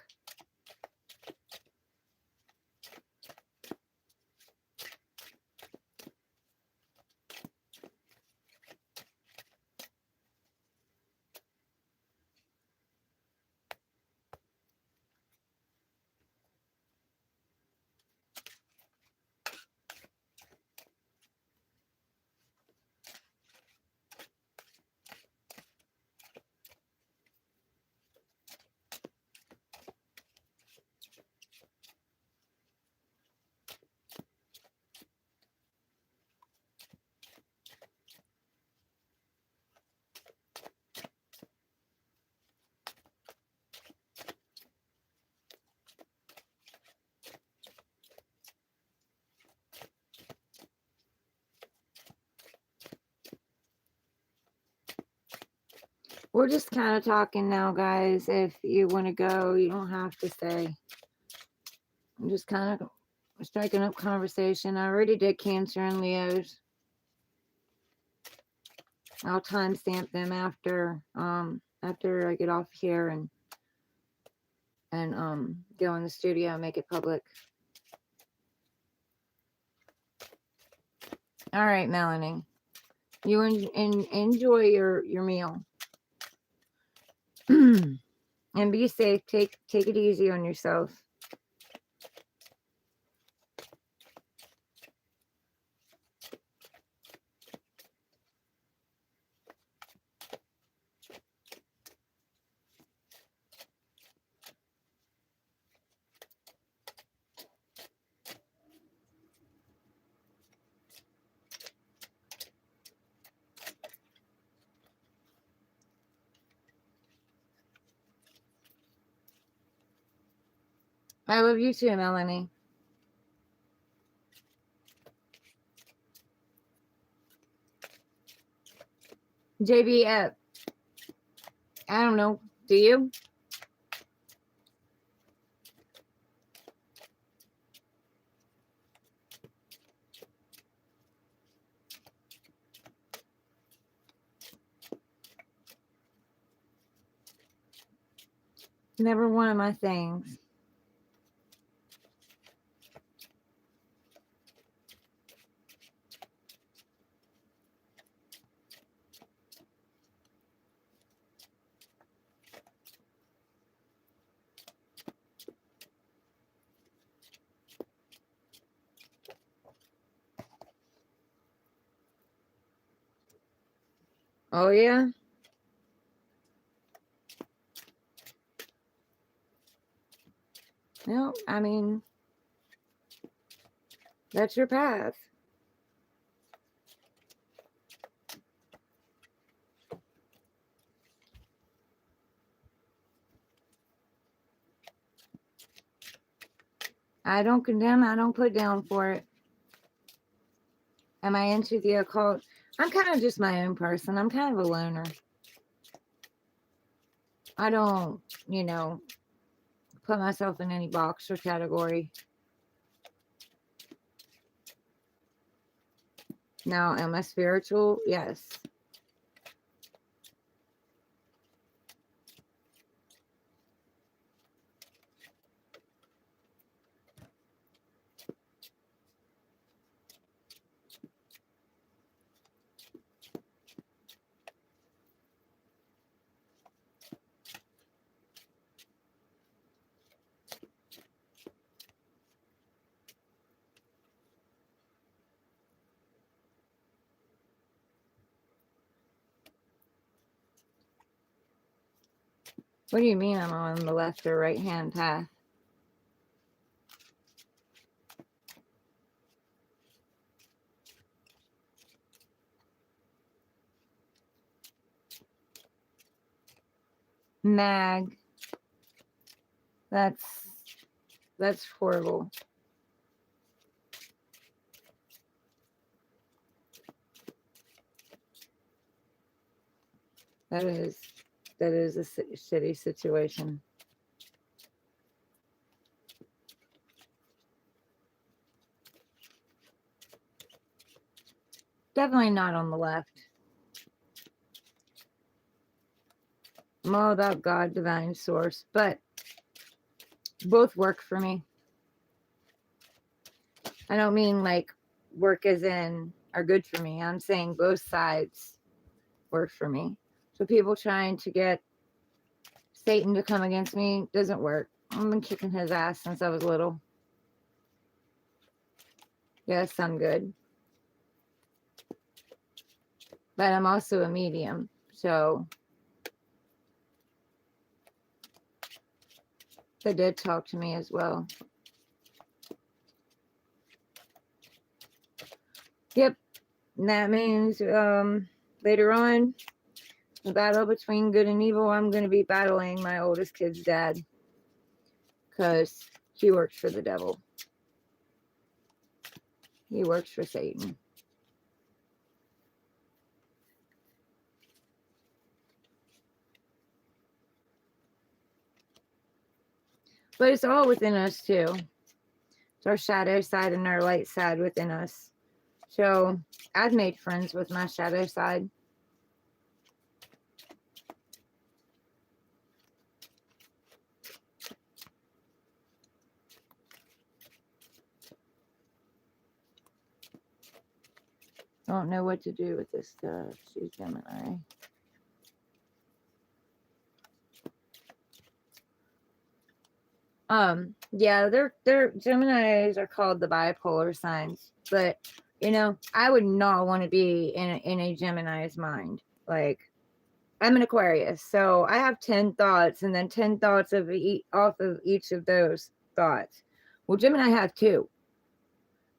We're just kind of talking now, guys. If you want to go, you don't have to stay. I'm just kind of striking up conversation. I already did Cancer and Leos. I'll timestamp them after I get off here and go in the studio and make it public. All right, Melanie, you enjoy your meal. And be safe. Take it easy on yourself. I love you too, Melanie. JB, I don't know. Do you? Never one of my things. Oh, yeah? No, I mean, that's your path. I don't condemn, I don't put down for it. Am I into the occult? I'm kind of just my own person. I'm kind of a loner. I don't, put myself in any box or category. Now, am I spiritual? Yes. What do you mean I'm on the left or right hand path? Mag. That's horrible. That is a shitty situation. Definitely not on the left. I'm all about God, divine source, but both work for me. I don't mean like work as in are good for me. I'm saying both sides work for me. So people trying to get Satan to come against me doesn't work. I've been kicking his ass since I was little. Yes, I'm good. But I'm also a medium. So they did talk to me as well. Yep. And that means later on, the battle between good and evil, I'm going to be battling my oldest kid's dad. Because he works for the devil. He works for Satan. But it's all within us too. It's our shadow side and our light side within us. So I've made friends with my shadow side. I don't know what to do with this stuff. She's Gemini. Yeah, they're Geminis are called the bipolar signs, but I would not want to be in a Gemini's mind. Like, I'm an Aquarius, so I have 10 thoughts and then 10 thoughts off of each of those thoughts. Well, Gemini have two.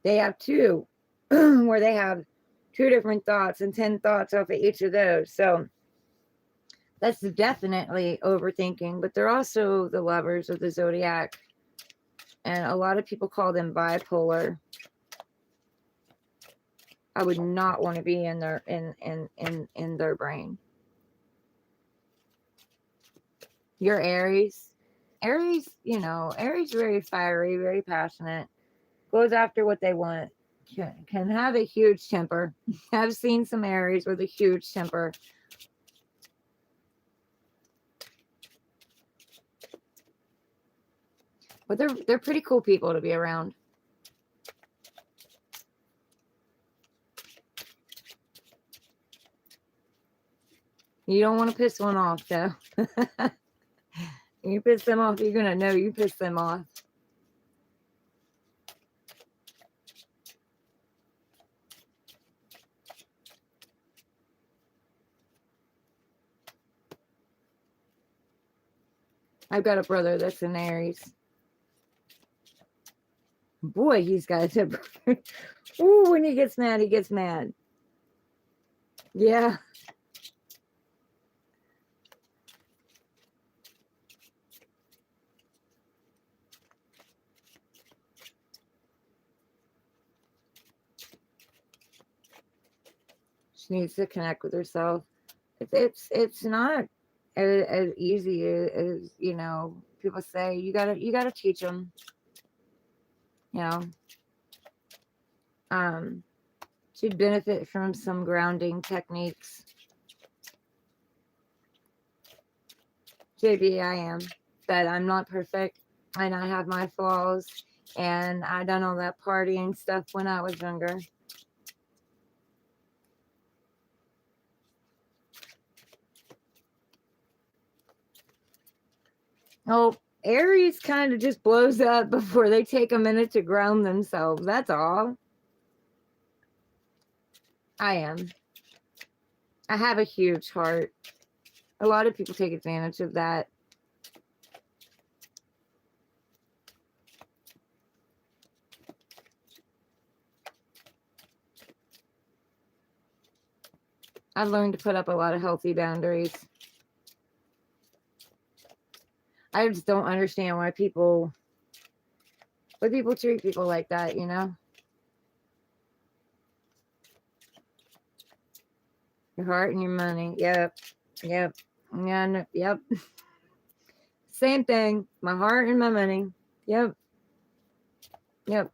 They have two where they have two different thoughts and 10 thoughts off of each of those. So that's definitely overthinking, but they're also the lovers of the zodiac. And a lot of people call them bipolar. I would not want to be in their brain. You're Aries. Aries, Aries very fiery, very passionate, goes after what they want, can have a huge temper. I've seen some Aries with a huge temper. But they're pretty cool people to be around. You don't want to piss one off, though. You piss them off, you're going to know you pissed them off. I've got a brother that's an Aries. Boy, he's got a temper. Ooh, when he gets mad, he gets mad. Yeah. She needs to connect with herself. It's not as easy as people say. You gotta teach them. She'd benefit from some grounding techniques. JB, I am. That I'm not perfect, and I have my flaws, and I done all that partying stuff when I was younger. Oh, Aries kind of just blows up before they take a minute to ground themselves. That's all. I am. I have a huge heart. A lot of people take advantage of that. I've learned to put up a lot of healthy boundaries. I just don't understand why people treat people like that, Your heart and your money. Yep. Yeah, no, yep. Same thing. My heart and my money. Yep.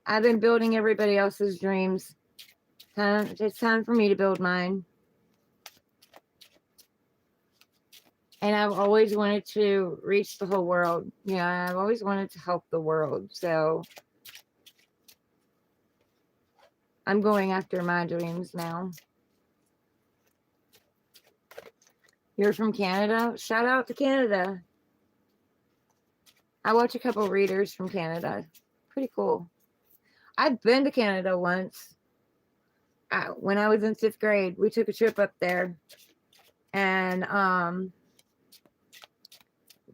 I've been building everybody else's dreams. It's time for me to build mine. And I've always wanted to reach the whole world. I've always wanted to help the world. So I'm going after my dreams now. You're from Canada? Shout out to Canada. I watch a couple readers from Canada. Pretty cool. I've been to Canada once. When I was in 5th grade, we took a trip up there. And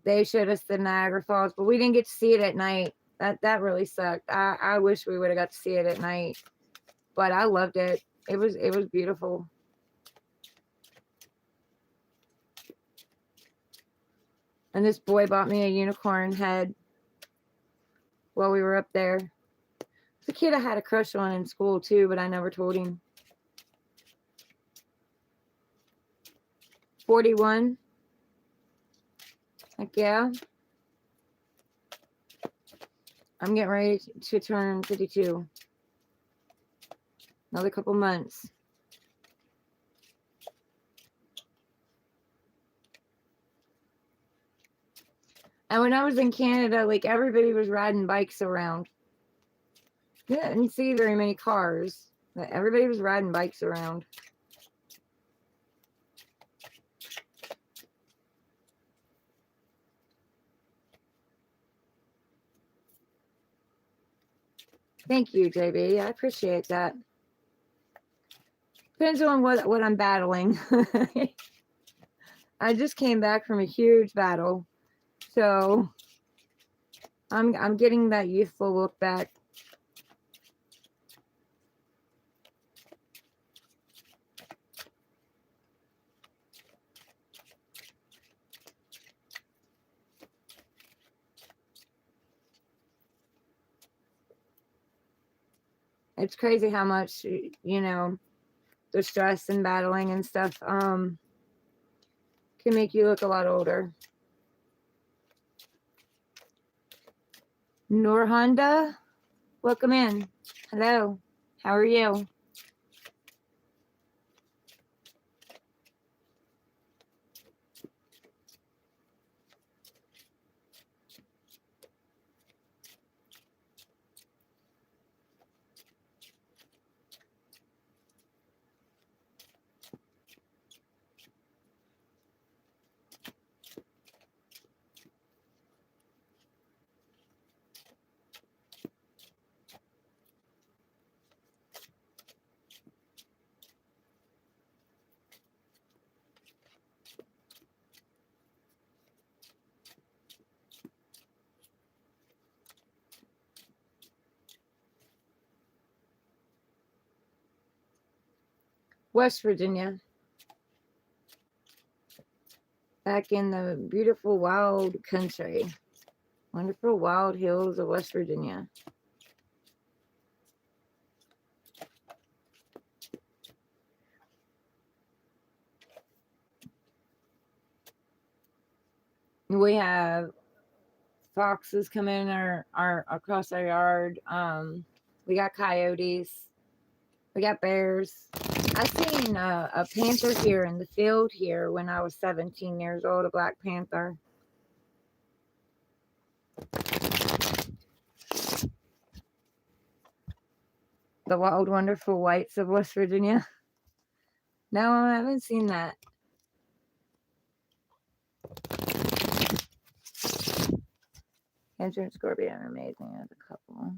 they showed us the Niagara Falls, but we didn't get to see it at night. That really sucked. I wish we would have got to see it at night, but I loved it. It was beautiful. And this boy bought me a unicorn head while we were up there. The kid I had a crush on in school too, but I never told him. 41. Heck yeah. I'm getting ready to turn 52. Another couple months. And when I was in Canada, like everybody was riding bikes around. You didn't see very many cars. But everybody was riding bikes around. Thank you, JB. I appreciate that. Depends on what I'm battling. I just came back from a huge battle. So I'm getting that youthful look back. It's crazy how much, the stress and battling and stuff can make you look a lot older. Noor Honda, welcome in. Hello, how are you? West Virginia. Back in the beautiful wild country. Wonderful wild hills of West Virginia. We have foxes come in our across our yard. We got coyotes. We got bears. I seen a panther here in the field here when I was 17 years old, a black panther. The wild, wonderful whites of West Virginia. No, I haven't seen that. Cancer and Scorpio are amazing as a couple,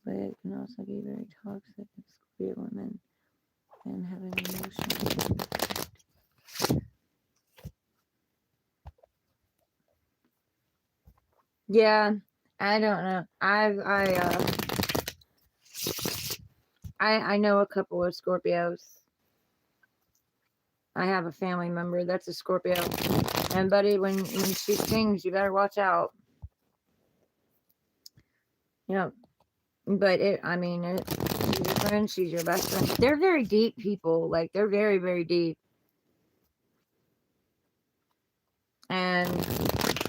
but it can also be very toxic if Scorpio women and having emotional. Yeah, I don't know. I know a couple of Scorpios. I have a family member that's a Scorpio, and buddy, when she sings, you better watch out. You know, but she's your friend, she's your best friend. They're very deep people. Like, they're very, very deep. And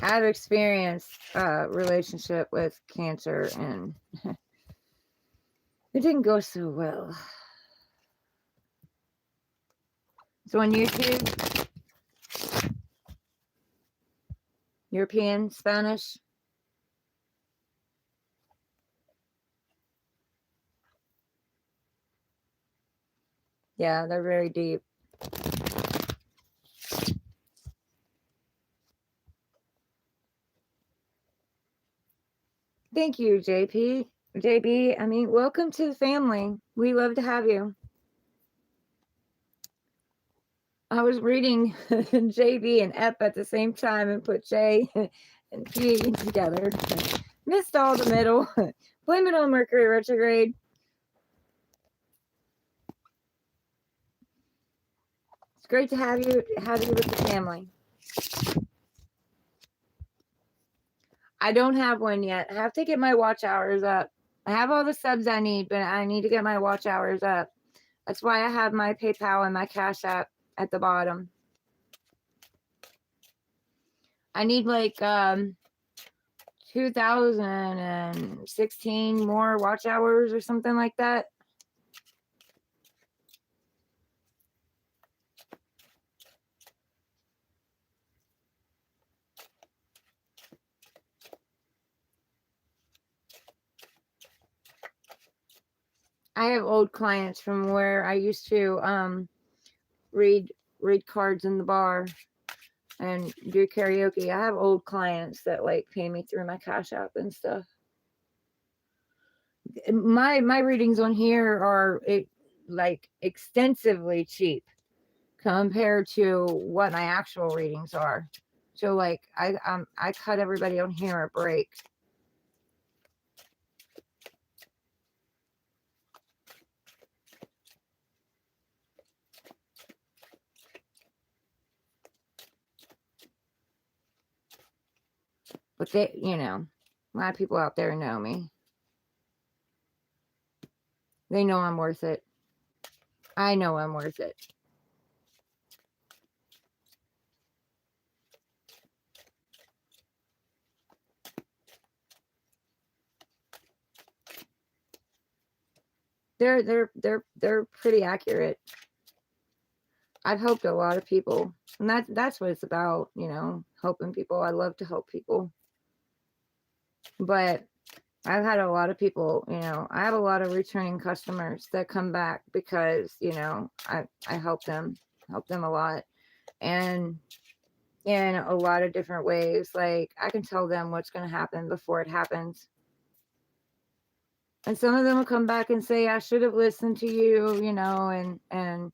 I've experienced a relationship with Cancer, and it didn't go so well. So on YouTube, European, Spanish. Yeah, they're very deep. Thank you, JP. JB, welcome to the family. We love to have you. I was reading JB and F at the same time and put J and P together. Missed all the middle. Blame it on Mercury retrograde. It's great to have you with the family. I don't have one yet. I have to get my watch hours up. I have all the subs I need, but I need to get my watch hours up. That's why I have my PayPal and my Cash App at the bottom. I need like 2016 more watch hours or something like that. I have old clients from where I used to read cards in the bar and do karaoke. I have old clients that like pay me through my Cash App and stuff. My readings on here are like extensively cheap compared to what my actual readings are. So like I cut everybody on here a break. But they, a lot of people out there know me. They know I'm worth it. I know I'm worth it. They're pretty accurate. I've helped a lot of people, and that's what it's about, you know, helping people. I love to help people, but I've had a lot of people, you know, I have a lot of returning customers that come back because, you know, I help them a lot, and in a lot of different ways. Like I can tell them what's going to happen before it happens. And some of them will come back and say, I should have listened to you, you know, and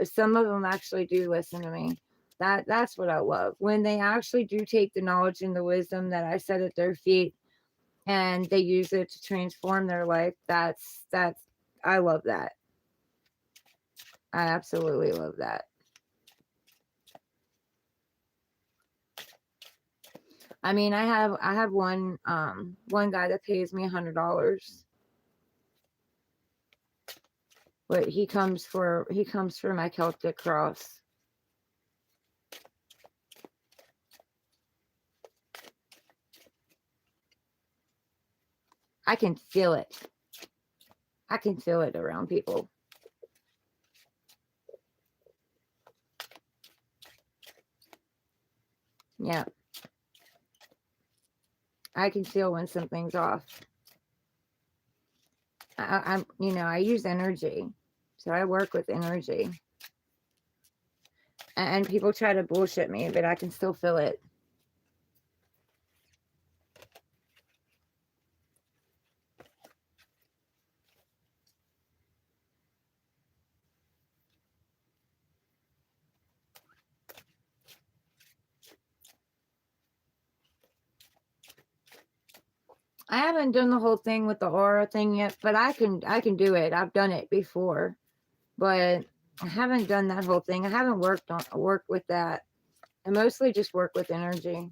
some of them actually do listen to me. That's what I love. When they actually do take the knowledge and the wisdom that I set at their feet and they use it to transform their life. That's I love that. I absolutely love that. I mean, I have one guy that pays me $100. But he comes for my Celtic cross. I can feel it. I can feel it around people. Yeah. I can feel when something's off. I'm, you know, I use energy. So I work with energy. And people try to bullshit me, but I can still feel it. I haven't done the whole thing with the aura thing yet, but I can do it. I've done it before, but I haven't done that whole thing. I haven't worked with that. I mostly just work with energy.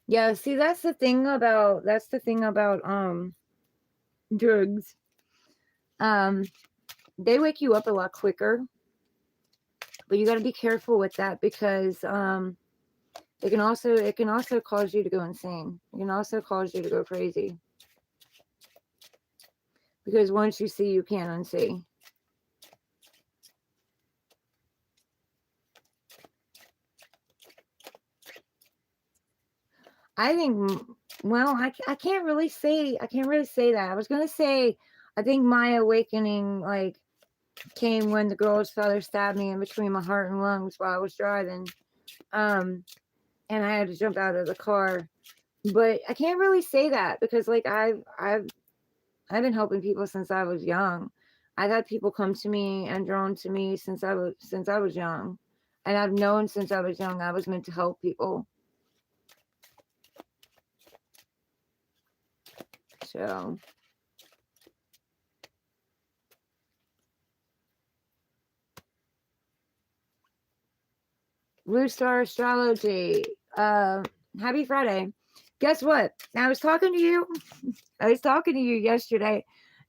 Yeah, see that's the thing about drugs. They wake you up a lot quicker, but you got to be careful with that because it can also cause you to go insane. It can also cause you to go crazy because once you see, you can't unsee. I think, well, I can't really say that. I was gonna say, I think my awakening like came when the girl's father stabbed me in between my heart and lungs while I was driving, and I had to jump out of the car. But I can't really say that because like I've been helping people since I was young. I've had people come to me and drawn to me since I was young, and I've known since I was young I was meant to help people. So Blue Star Astrology. Happy Friday. Guess what? I was talking to you. I was talking to you yesterday,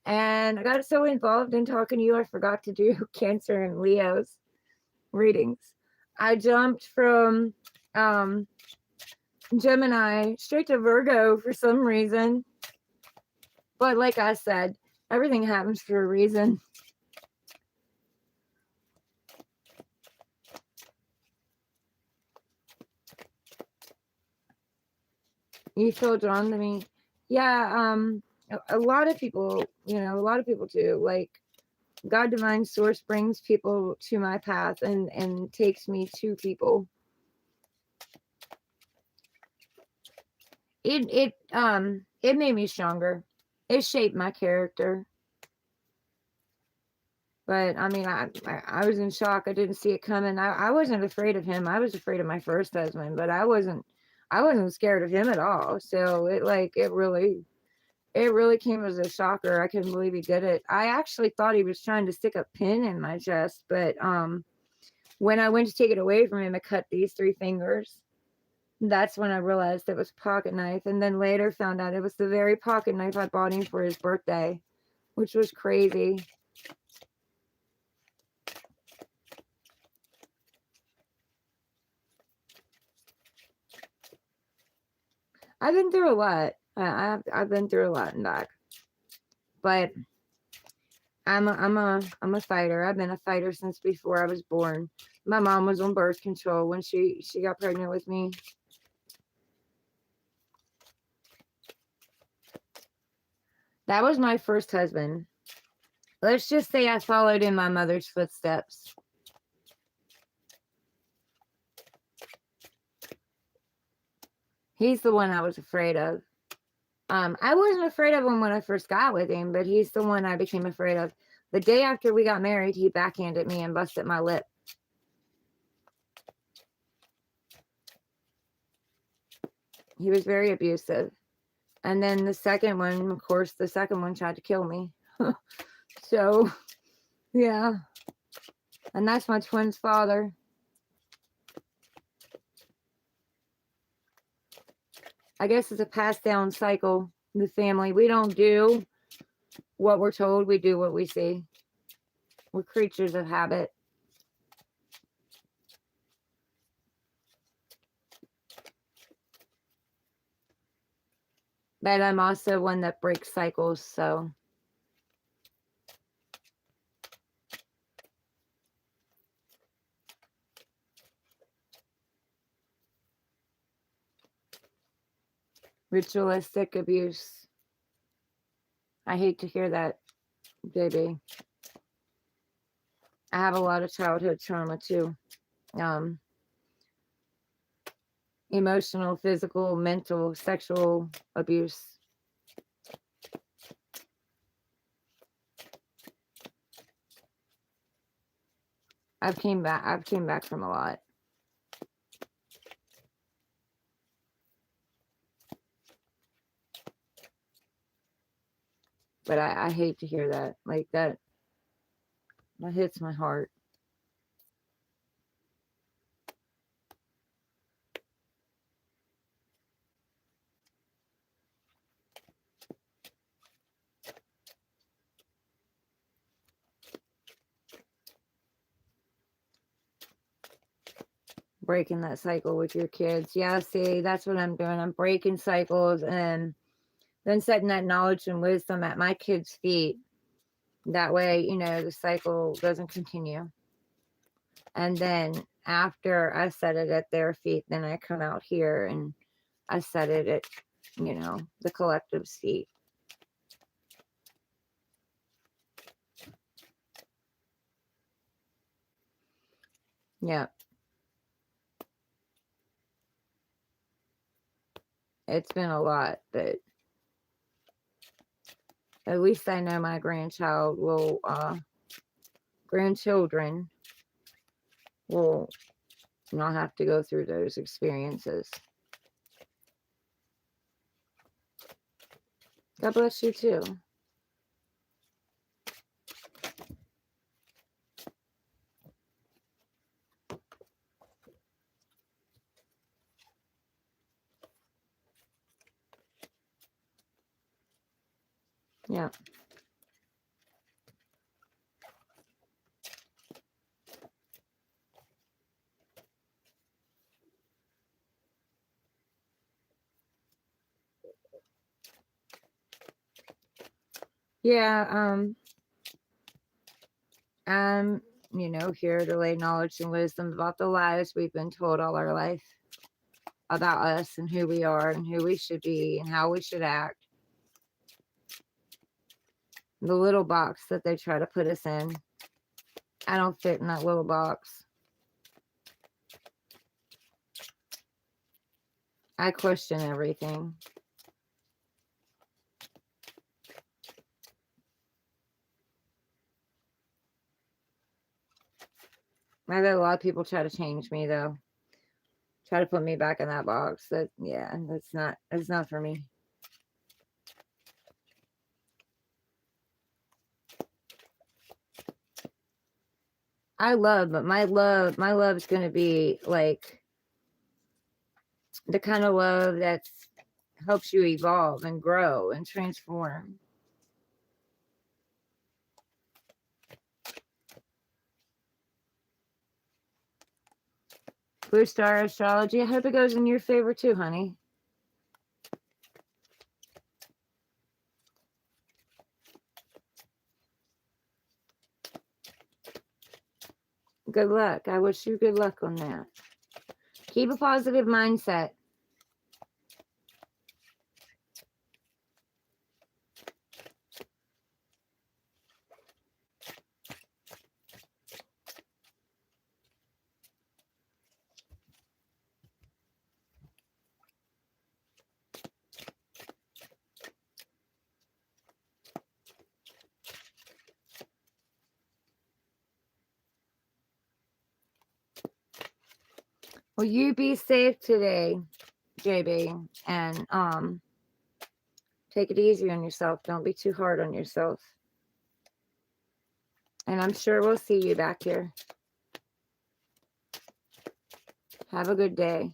and I got so involved in talking to you, I forgot to do Cancer and Leo's readings. I jumped from Gemini straight to Virgo for some reason. But like I said, everything happens for a reason. You feel drawn to me. Yeah, a lot of people, you know, a lot of people do. Like God Divine Source brings people to my path and takes me to people. It made me stronger. It shaped my character. But I mean, I was in shock. I didn't see it coming. I wasn't afraid of him. I was afraid of my first husband, but I I wasn't scared of him at all. So it really came as a shocker. I couldn't believe he did it. I actually thought he was trying to stick a pin in my chest, but when I went to take it away from him, it cut these 3 fingers. That's when I realized it was a pocket knife, and then later found out it was the very pocket knife I bought him for his birthday, which was crazy. I've been through a lot. I've been through a lot and back, but I'm a fighter. I've been a fighter since before I was born. My mom was on birth control when she got pregnant with me. That was my first husband. Let's just say I followed in my mother's footsteps. He's the one I was afraid of. I wasn't afraid of him when I first got with him, but he's the one I became afraid of. The day after we got married, he backhanded me and busted my lip. He was very abusive. And then the second one, of course, the second one tried to kill me. So, yeah. And that's my twin's father. I guess it's a passed down cycle in the family. We don't do what we're told, we do what we see. We're creatures of habit. But I'm also one that breaks cycles, so. Ritualistic abuse. I hate to hear that, baby. I have a lot of childhood trauma too. Emotional, physical, mental, sexual abuse. I've came back from a lot. But I hate to hear that. Like that hits my heart. Breaking that cycle with your kids. Yeah, see, that's what I'm doing. I'm breaking cycles and then setting that knowledge and wisdom at my kids' feet. That way, the cycle doesn't continue. And then after I set it at their feet, then I come out here and I set it at, the collective's feet. Yeah. It's been a lot, but at least I know my grandchildren will not have to go through those experiences. God bless you too. Yeah. Yeah, I'm, here to lay knowledge and wisdom about the lies we've been told all our life about us and who we are and who we should be and how we should act. The little box that they try to put us in. I don't fit in that little box. I question everything. I bet a lot of people try to change me though. Try to put me back in that box. Yeah, that's not for me. But my love's gonna be like the kind of love that helps you evolve and grow and transform. Blue Star Astrology. I hope it goes in your favor too, honey. Good luck. I wish you good luck on that. Keep a positive mindset. Well, you be safe today, JB, and take it easy on yourself. Don't be too hard on yourself. And I'm sure we'll see you back here. Have a good day.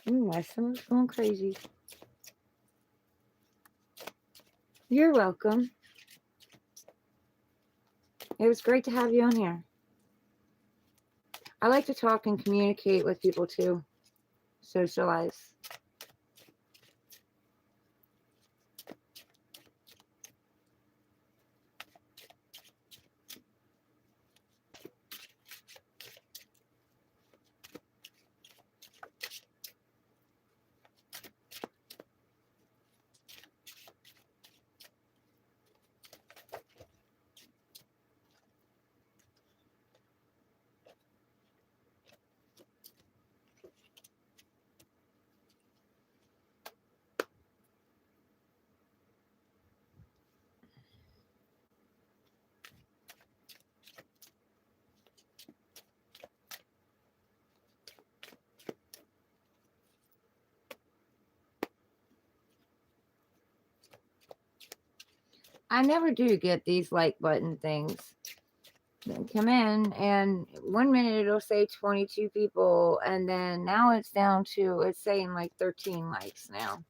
My stomach's going crazy. You're welcome. It was great to have you on here. I like to talk and communicate with people too. Socialize. I never do get these like button things. They come in, and 1 minute it'll say 22 people, and then now it's down to, it's saying like 13 likes now.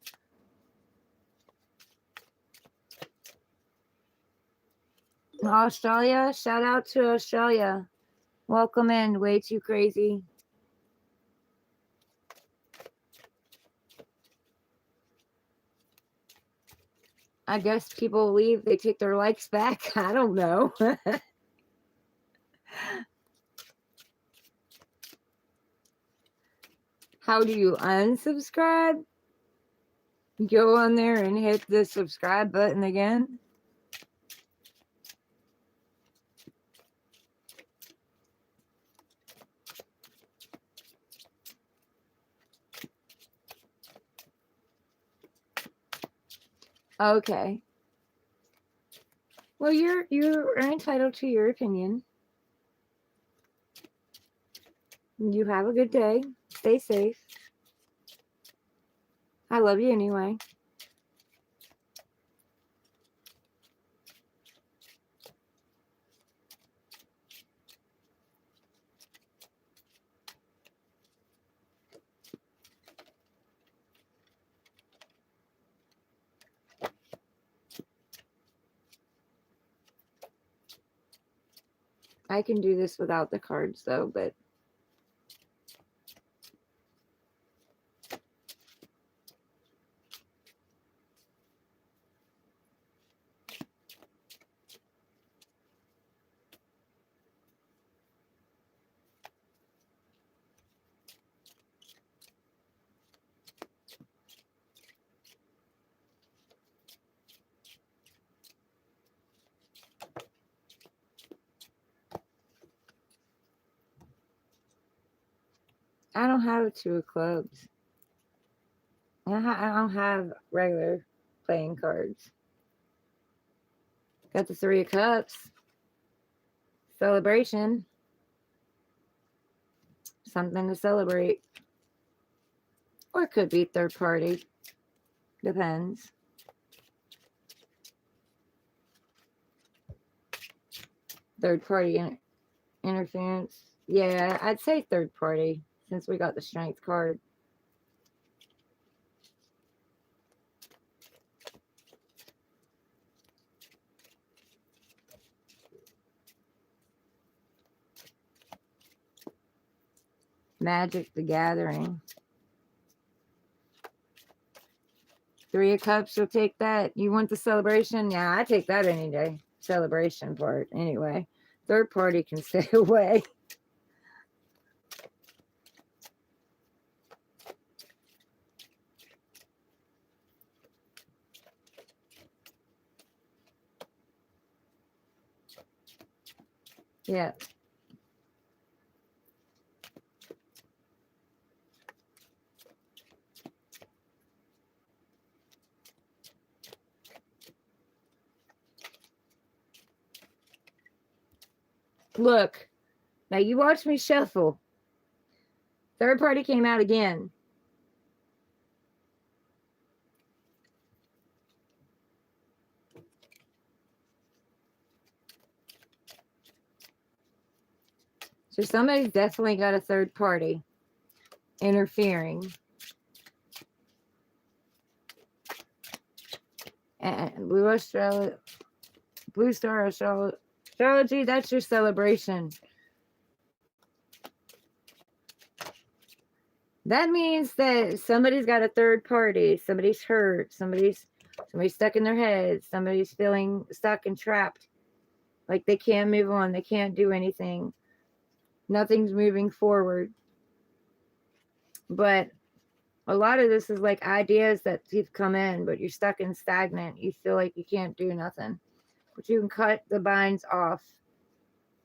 Australia, shout out to Australia. Welcome in, way too crazy. I guess people leave, they take their likes back. I don't know. How do you unsubscribe? Go on there and hit the subscribe button again. Okay. Well, you're entitled to your opinion. You have a good day. Stay safe. I love you anyway. I can do this without the cards though, but I don't have a 2 of clubs. I don't have regular playing cards. Got the 3 of cups. Celebration. Something to celebrate. Or it could be third party. Depends. Third party interference. Yeah, I'd say third party since we got the strength card. Magic the Gathering. 3 of Cups, you'll take that. You want the celebration? Yeah, I take that any day. Celebration part, anyway. Third party can stay away. Yeah. Look, now you watch me shuffle. Third party came out again. So somebody's definitely got a third party interfering. And Blue Star Astrology, that's your celebration. That means that somebody's got a third party. Somebody's hurt. Somebody's stuck in their head. Somebody's feeling stuck and trapped. Like they can't move on. They can't do anything. Nothing's moving forward. But a lot of this is like ideas that have come in, but you're stuck and stagnant. You feel like you can't do nothing. But you can cut the binds off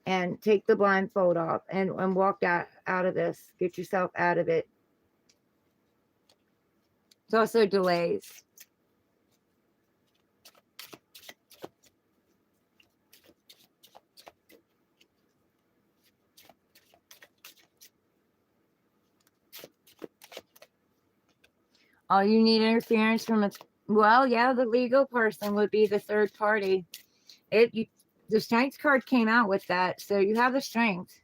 and take the blindfold off and walk out of this. Get yourself out of it. It's also delays. Oh, you need interference from a, well, yeah, the legal person would be the third party. The strength card came out with that, so you have the strength.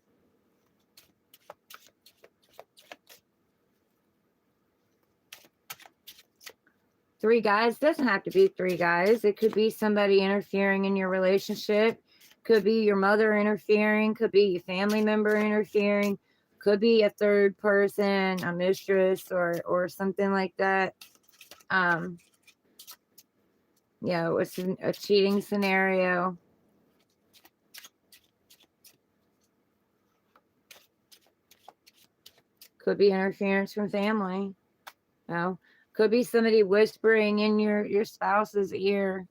Three guys doesn't have to be 3 guys. It could be somebody interfering in your relationship. Could be your mother interfering. Could be your family member interfering. Could be a third person, a mistress, or something like that. It's a cheating scenario. Could be interference from family. Could be somebody whispering in your spouse's ear,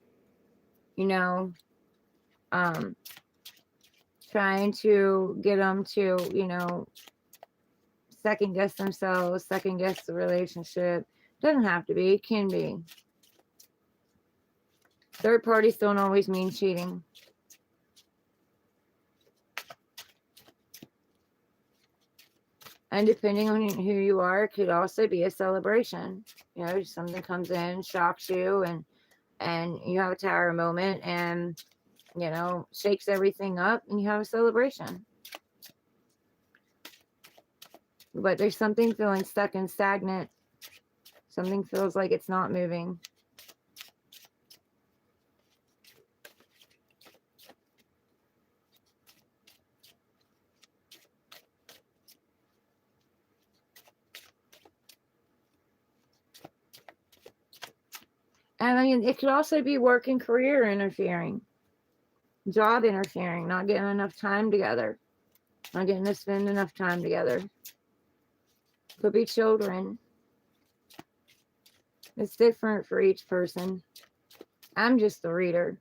trying to get them to, second guess themselves, second guess the relationship. Doesn't have to be, it can be. Third parties don't always mean cheating. And depending on who you are, it could also be a celebration. Something comes in, shocks you, and you have a tower moment and, shakes everything up, and you have a celebration. But there's something feeling stuck and stagnant. Something feels like it's not moving. And I mean, it could also be work and career interfering, job interfering, not getting enough time together, not getting to spend enough time together. Could be children. It's different for each person. I'm just the reader.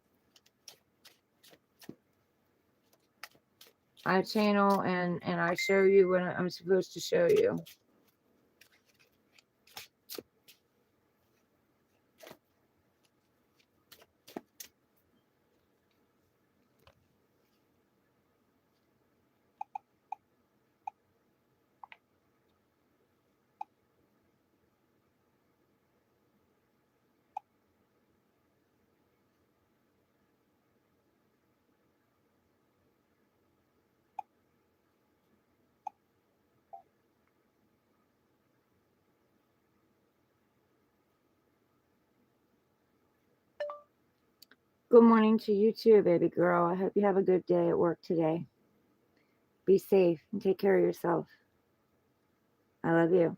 I channel and I show you what I'm supposed to show you. Good morning to you too, baby girl. I hope you have a good day at work today. Be safe and take care of yourself. I love you.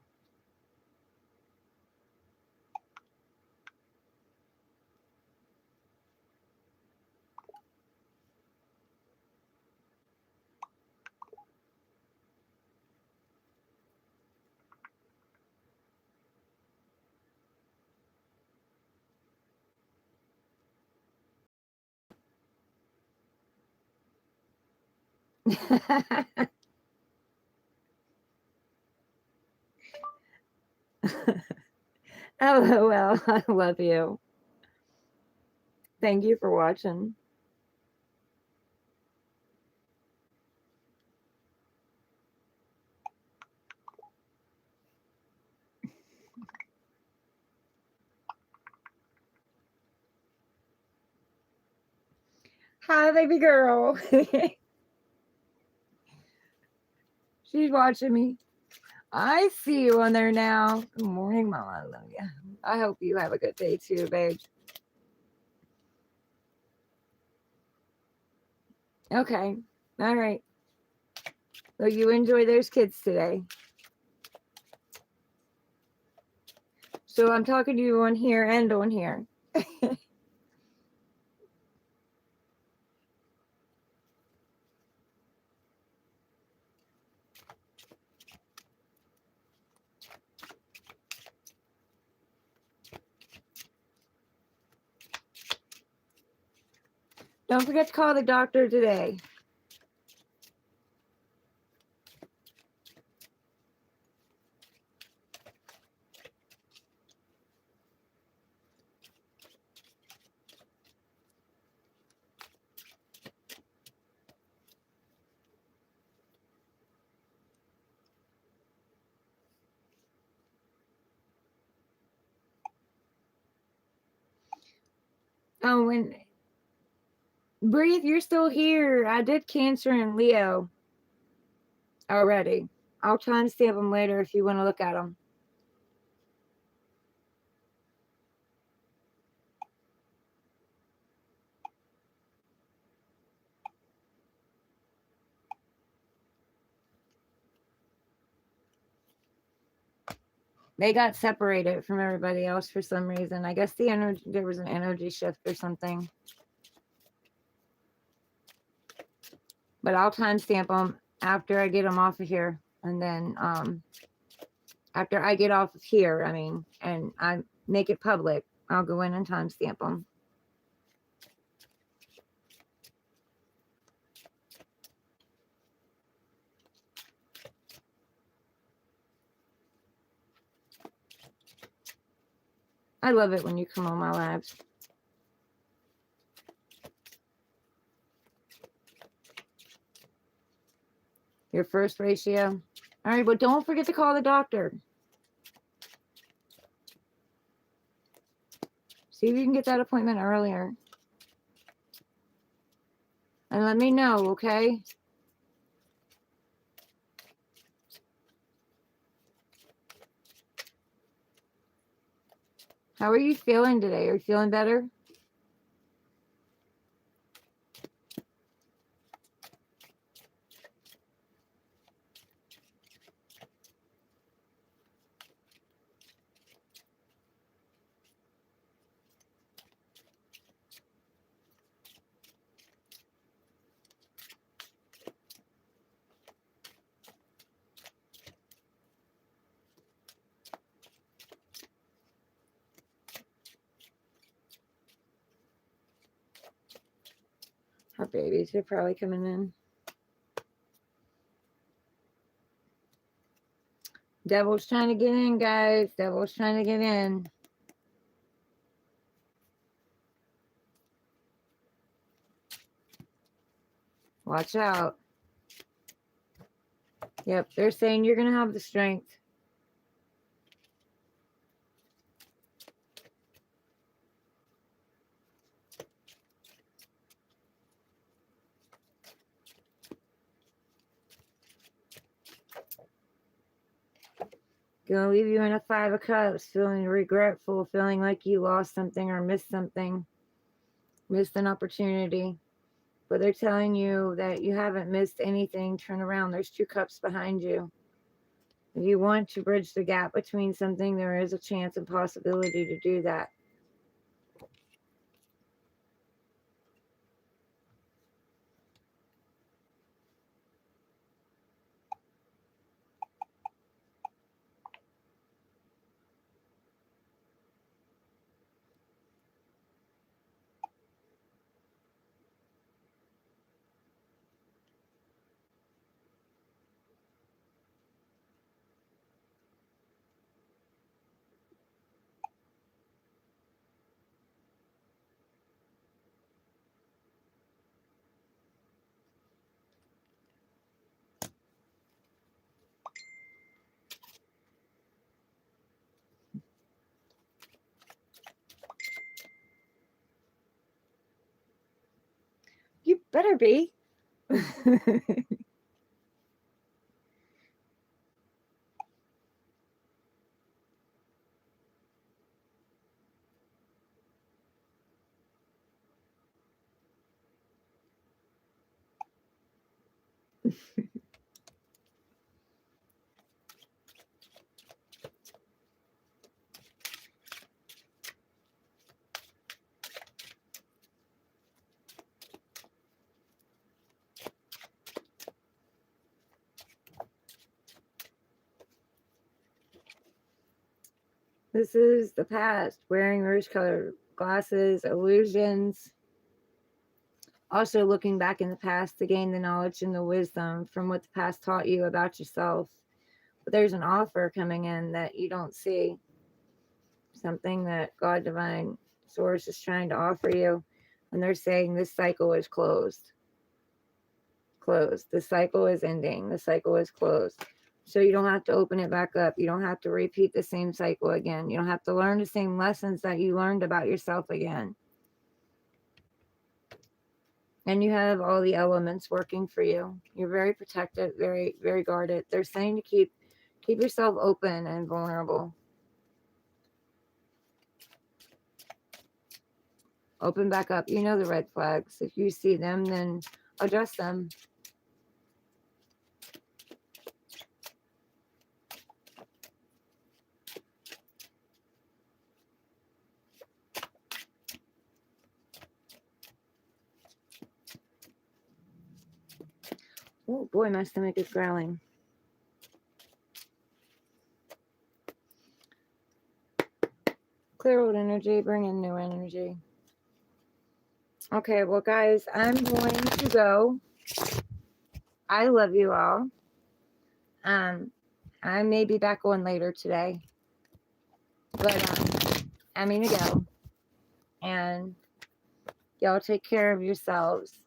LOL, I love you. Thank you for watching. Hi, baby girl. She's watching me. I see you on there now. Good morning, Mama. I love you. I hope you have a good day too, babe. Okay. All right. So you enjoy those kids today. So I'm talking to you on here and on here. Don't forget to call the doctor today. Oh, and Breathe, you're still here. I did Cancer and Leo already. I'll timestamp them later if you want to look at them. They got separated from everybody else for some reason. I guess there was an energy shift or something. But I'll timestamp them after I get them off of here. And then after I get off of here, and I make it public, I'll go in and timestamp them. I love it when you come on my lives. Your first ratio. All right, but don't forget to call the doctor. See if you can get that appointment earlier. And let me know, okay? How are you feeling today? Are you feeling better? Our babies are probably coming in. Devil's trying to get in, guys. Devil's trying to get in. Watch out. Yep, they're saying you're going to have the strength. Gonna leave you in a 5 of Cups, feeling regretful, feeling like you lost something or missed something. missed an opportunity. But they're telling you that you haven't missed anything. Turn around. There's 2 cups behind you. If you want to bridge the gap between something, there is a chance and possibility to do that. You better be. This is the past, wearing rose-colored glasses, illusions. Also looking back in the past to gain the knowledge and the wisdom from what the past taught you about yourself. But there's an offer coming in that you don't see. Something that God Divine Source is trying to offer you. And they're saying this cycle is closed. Closed. The cycle is ending. The cycle is closed. So you don't have to open it back up. You don't have to repeat the same cycle again. You don't have to learn the same lessons that you learned about yourself again. And you have all the elements working for you. You're very protected, very, very guarded. They're saying to keep yourself open and vulnerable. Open back up. You know the red flags. If you see them, then address them. Oh boy, my stomach is growling. Clear old energy, bring in new energy. Okay, well, guys, I'm going to go. I love you all. I may be back on later today, but I'm gonna go. And y'all take care of yourselves.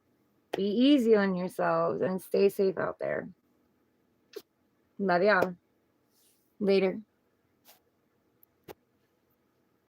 Be easy on yourselves and stay safe out there. Love y'all. Later.